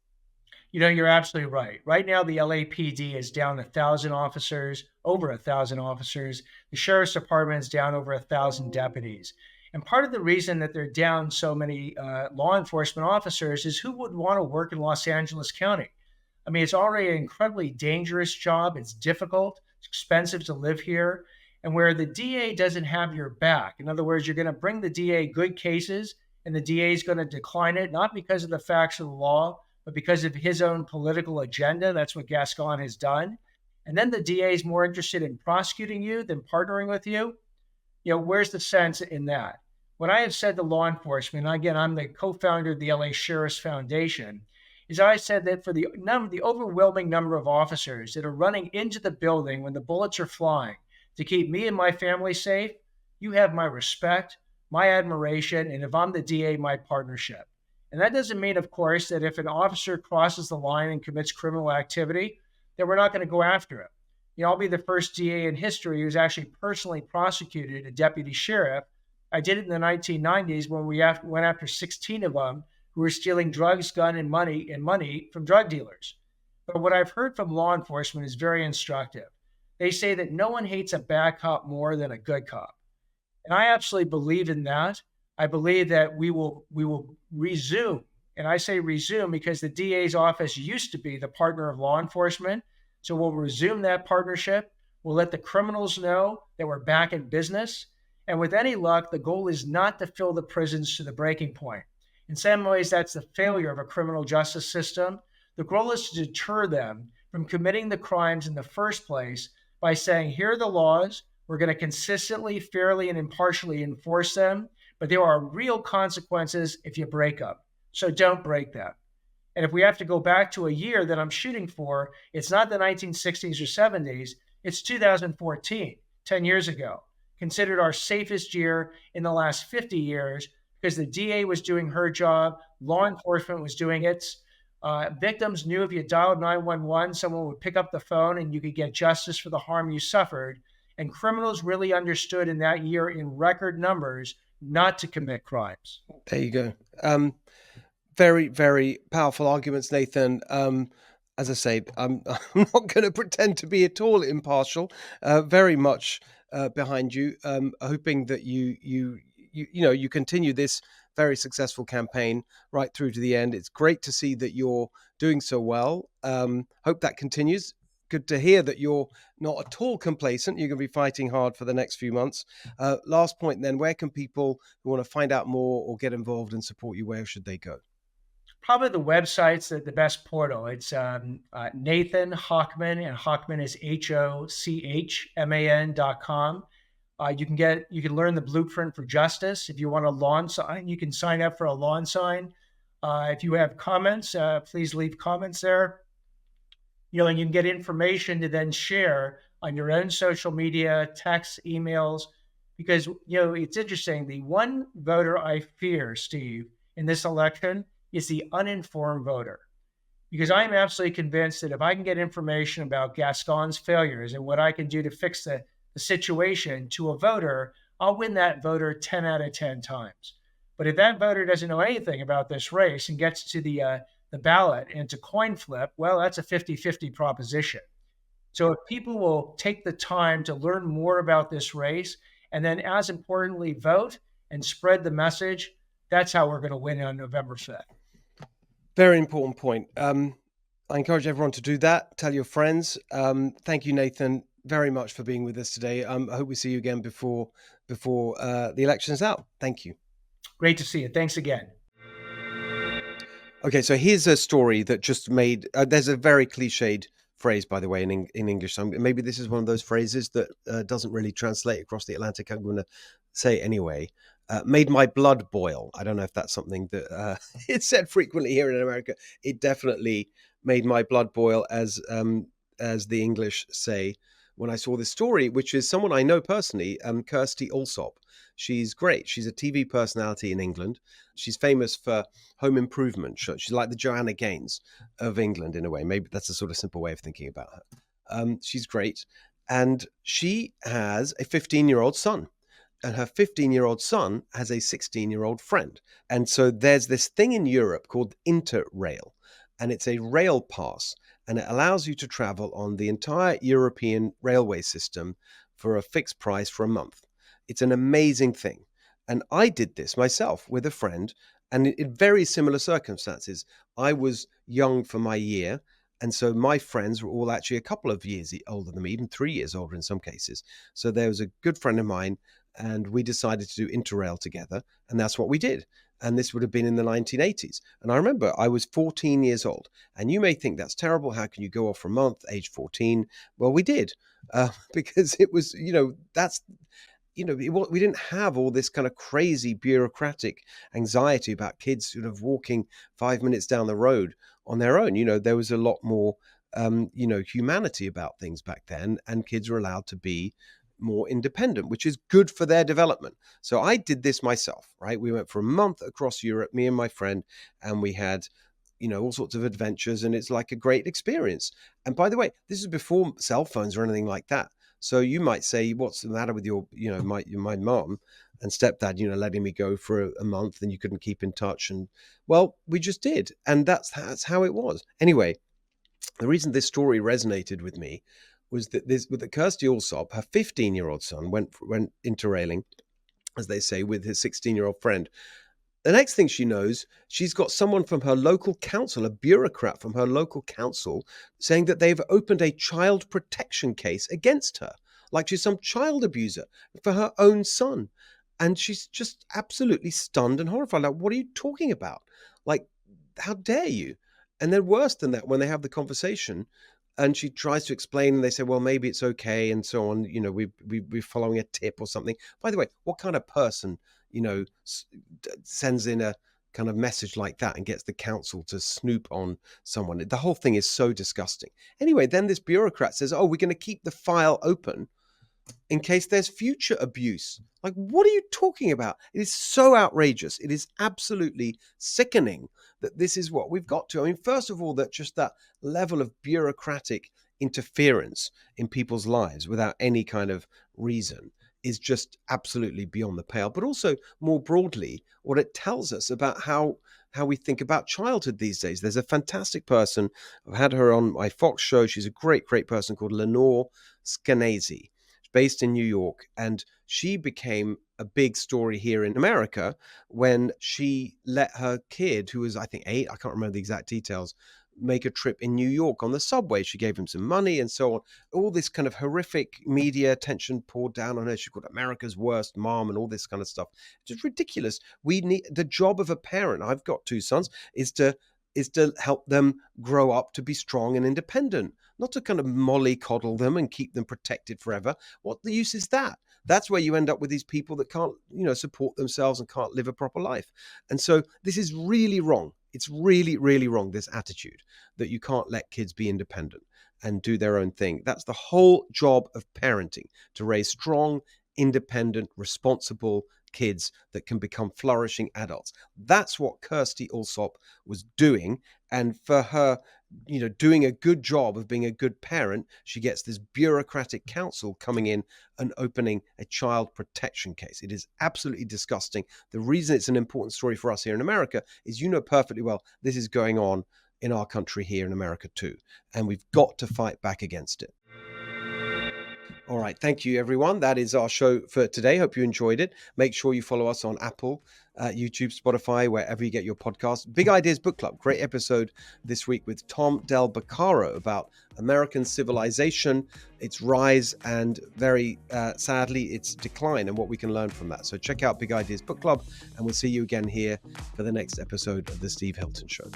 You're absolutely right. Right now, the LAPD is down 1,000 officers, over 1,000 officers. The sheriff's department is down over 1,000 deputies. And part of the reason that they're down so many law enforcement officers is who would want to work in Los Angeles County? I mean, it's already an incredibly dangerous job. It's difficult. It's expensive to live here. And where the DA doesn't have your back, in other words, you're going to bring the DA good cases and the DA is going to decline it, not because of the facts of the law, but because of his own political agenda. That's what Gascón has done. And then the DA is more interested in prosecuting you than partnering with you. Where's the sense in that? What I have said to law enforcement, and again, I'm the co-founder of the LA Sheriff's Foundation, is I said that for the overwhelming number of officers that are running into the building when the bullets are flying to keep me and my family safe, you have my respect, my admiration, and if I'm the DA, my partnership. And that doesn't mean, of course, that if an officer crosses the line and commits criminal activity, that we're not going to go after him. I'll be the first DA in history who's actually personally prosecuted a deputy sheriff. I did it in the 1990s when we went after 16 of them who were stealing drugs, gun, and money from drug dealers. But what I've heard from law enforcement is very instructive. They say that no one hates a bad cop more than a good cop. And I absolutely believe in that. I believe that we will resume, and I say resume because the DA's office used to be the partner of law enforcement. So we'll resume that partnership. We'll let the criminals know that we're back in business. And with any luck, the goal is not to fill the prisons to the breaking point. In some ways, that's the failure of a criminal justice system. The goal is to deter them from committing the crimes in the first place by saying, here are the laws. We're going to consistently, fairly, and impartially enforce them. But there are real consequences if you break them. So don't break them. And if we have to go back to a year that I'm shooting for, it's not the 1960s or 70s. It's 2014, 10 years ago, considered our safest year in the last 50 years because the DA was doing her job, law enforcement was doing its. Victims knew if you dialed 911, someone would pick up the phone and you could get justice for the harm you suffered. And criminals really understood in that year in record numbers not to commit crimes. There you go. Very, very powerful arguments, Nathan. As I say, I'm not going to pretend to be at all impartial. Very much behind you, hoping that you continue this very successful campaign right through to the end. It's great to see that you're doing so well. Hope that continues. Good to hear that you're not at all complacent. You're going to be fighting hard for the next few months. Last point then, where can people who want to find out more or get involved and support you, where should they go? Probably the website's the best portal. It's Nathan Hochman, and Hochman is HOCHMAN.com. You can learn the blueprint for justice. If you want a lawn sign, you can sign up for a lawn sign. If you have comments, please leave comments there. And you can get information to then share on your own social media, texts, emails, because, it's interesting. The one voter I fear, Steve, in this election is the uninformed voter, because I'm absolutely convinced that if I can get information about Gascón's failures and what I can do to fix the situation to a voter, I'll win that voter 10 out of 10 times. But if that voter doesn't know anything about this race and gets to the ballot and to coin flip, well, that's a 50-50 proposition. So if people will take the time to learn more about this race and then, as importantly, vote and spread the message, That's how we're going to win on November 5th. Very important point. I encourage everyone to do that. Tell your friends. Thank you, Nathan, very much for being with us today. I hope we see you again before the election is out. Thank you. Great to see you. Thanks again. Okay, so here's a story that just made. There's a very cliched phrase, by the way, in English. So maybe this is one of those phrases that doesn't really translate across the Atlantic. I'm going to say it anyway. Made my blood boil. I don't know if that's something that it's said frequently here in America. It definitely made my blood boil, as the English say, when I saw this story, which is someone I know personally, Kirstie Allsopp. She's great. She's a TV personality in England. She's famous for home improvement. She's like the Joanna Gaines of England in a way. Maybe that's a sort of simple way of thinking about her. She's great. And she has a 15-year-old son. And her 15-year-old son has a 16-year-old friend. And so there's this thing in Europe called Interrail. And it's a rail pass. And it allows you to travel on the entire European railway system for a fixed price for a month. It's an amazing thing. And I did this myself with a friend, and in very similar circumstances. I was young for my year, and so my friends were all actually a couple of years older than me, even 3 years older in some cases. So there was a good friend of mine, and we decided to do Interrail together, and that's what we did. And this would have been in the 1980s. And I remember I was 14 years old. And you may think that's terrible. How can you go off for a month, age 14? Well, we did, because it was, we didn't have all this kind of crazy bureaucratic anxiety about kids sort of walking 5 minutes down the road on their own. There was a lot more, humanity about things back then, and kids were allowed to be more independent, which is good for their development. So I did this myself, right? We went for a month across Europe, me and my friend, and we had, all sorts of adventures, and it's like a great experience. And by the way, this is before cell phones or anything like that. So you might say, what's the matter with your, my mom and stepdad, letting me go for a month and you couldn't keep in touch? And well, we just did. And that's how it was. Anyway, the reason this story resonated with me was that with the Kirstie Allsopp, her 15-year-old son went interrailing, as they say, with his 16-year-old friend. The next thing she knows, she's got someone from her local council, a bureaucrat from her local council, saying that they've opened a child protection case against her, like she's some child abuser for her own son. And she's just absolutely stunned and horrified. Like, what are you talking about? Like, how dare you? And then worse than that, when they have the conversation, and she tries to explain, and they say, well, maybe it's okay, and so on. We're following a tip or something. By the way, what kind of person, sends in a kind of message like that and gets the council to snoop on someone? The whole thing is so disgusting. Anyway, then this bureaucrat says, oh, we're going to keep the file open in case there's future abuse. Like, what are you talking about? It is so outrageous. It is absolutely sickening that this is what we've got to. I mean, first of all, that level of bureaucratic interference in people's lives without any kind of reason is just absolutely beyond the pale. But also, more broadly, what it tells us about how we think about childhood these days. There's a fantastic person. I've had her on my Fox show. She's a great, great person called Lenore Skenazy, based in New York. And she became a big story here in America when she let her kid, who was, I think, 8, I can't remember the exact details, make a trip in New York on the subway. She gave him some money and so on. All this kind of horrific media attention poured down on her. She called America's worst mom and all this kind of stuff. Just ridiculous. We need, the job of a parent, I've got 2 sons, is to help them grow up to be strong and independent, not to kind of mollycoddle them and keep them protected forever. What the use is that? That's where you end up with these people that can't, support themselves and can't live a proper life. And so this is really wrong. It's really, really wrong, this attitude that you can't let kids be independent and do their own thing. That's the whole job of parenting, to raise strong, independent, responsible kids that can become flourishing adults. That's what Kirstie Allsopp was doing. And for her, doing a good job of being a good parent, she gets this bureaucratic council coming in and opening a child protection case. It is absolutely disgusting. The reason it's an important story for us here in America is, perfectly well, this is going on in our country here in America too. And we've got to fight back against it. All right. Thank you, everyone. That is our show for today. Hope you enjoyed it. Make sure you follow us on Apple, YouTube, Spotify, wherever you get your podcasts. Big Ideas Book Club. Great episode this week with Tom Del Beccaro about American civilization, its rise, and very sadly, its decline, and what we can learn from that. So check out Big Ideas Book Club, and we'll see you again here for the next episode of The Steve Hilton Show.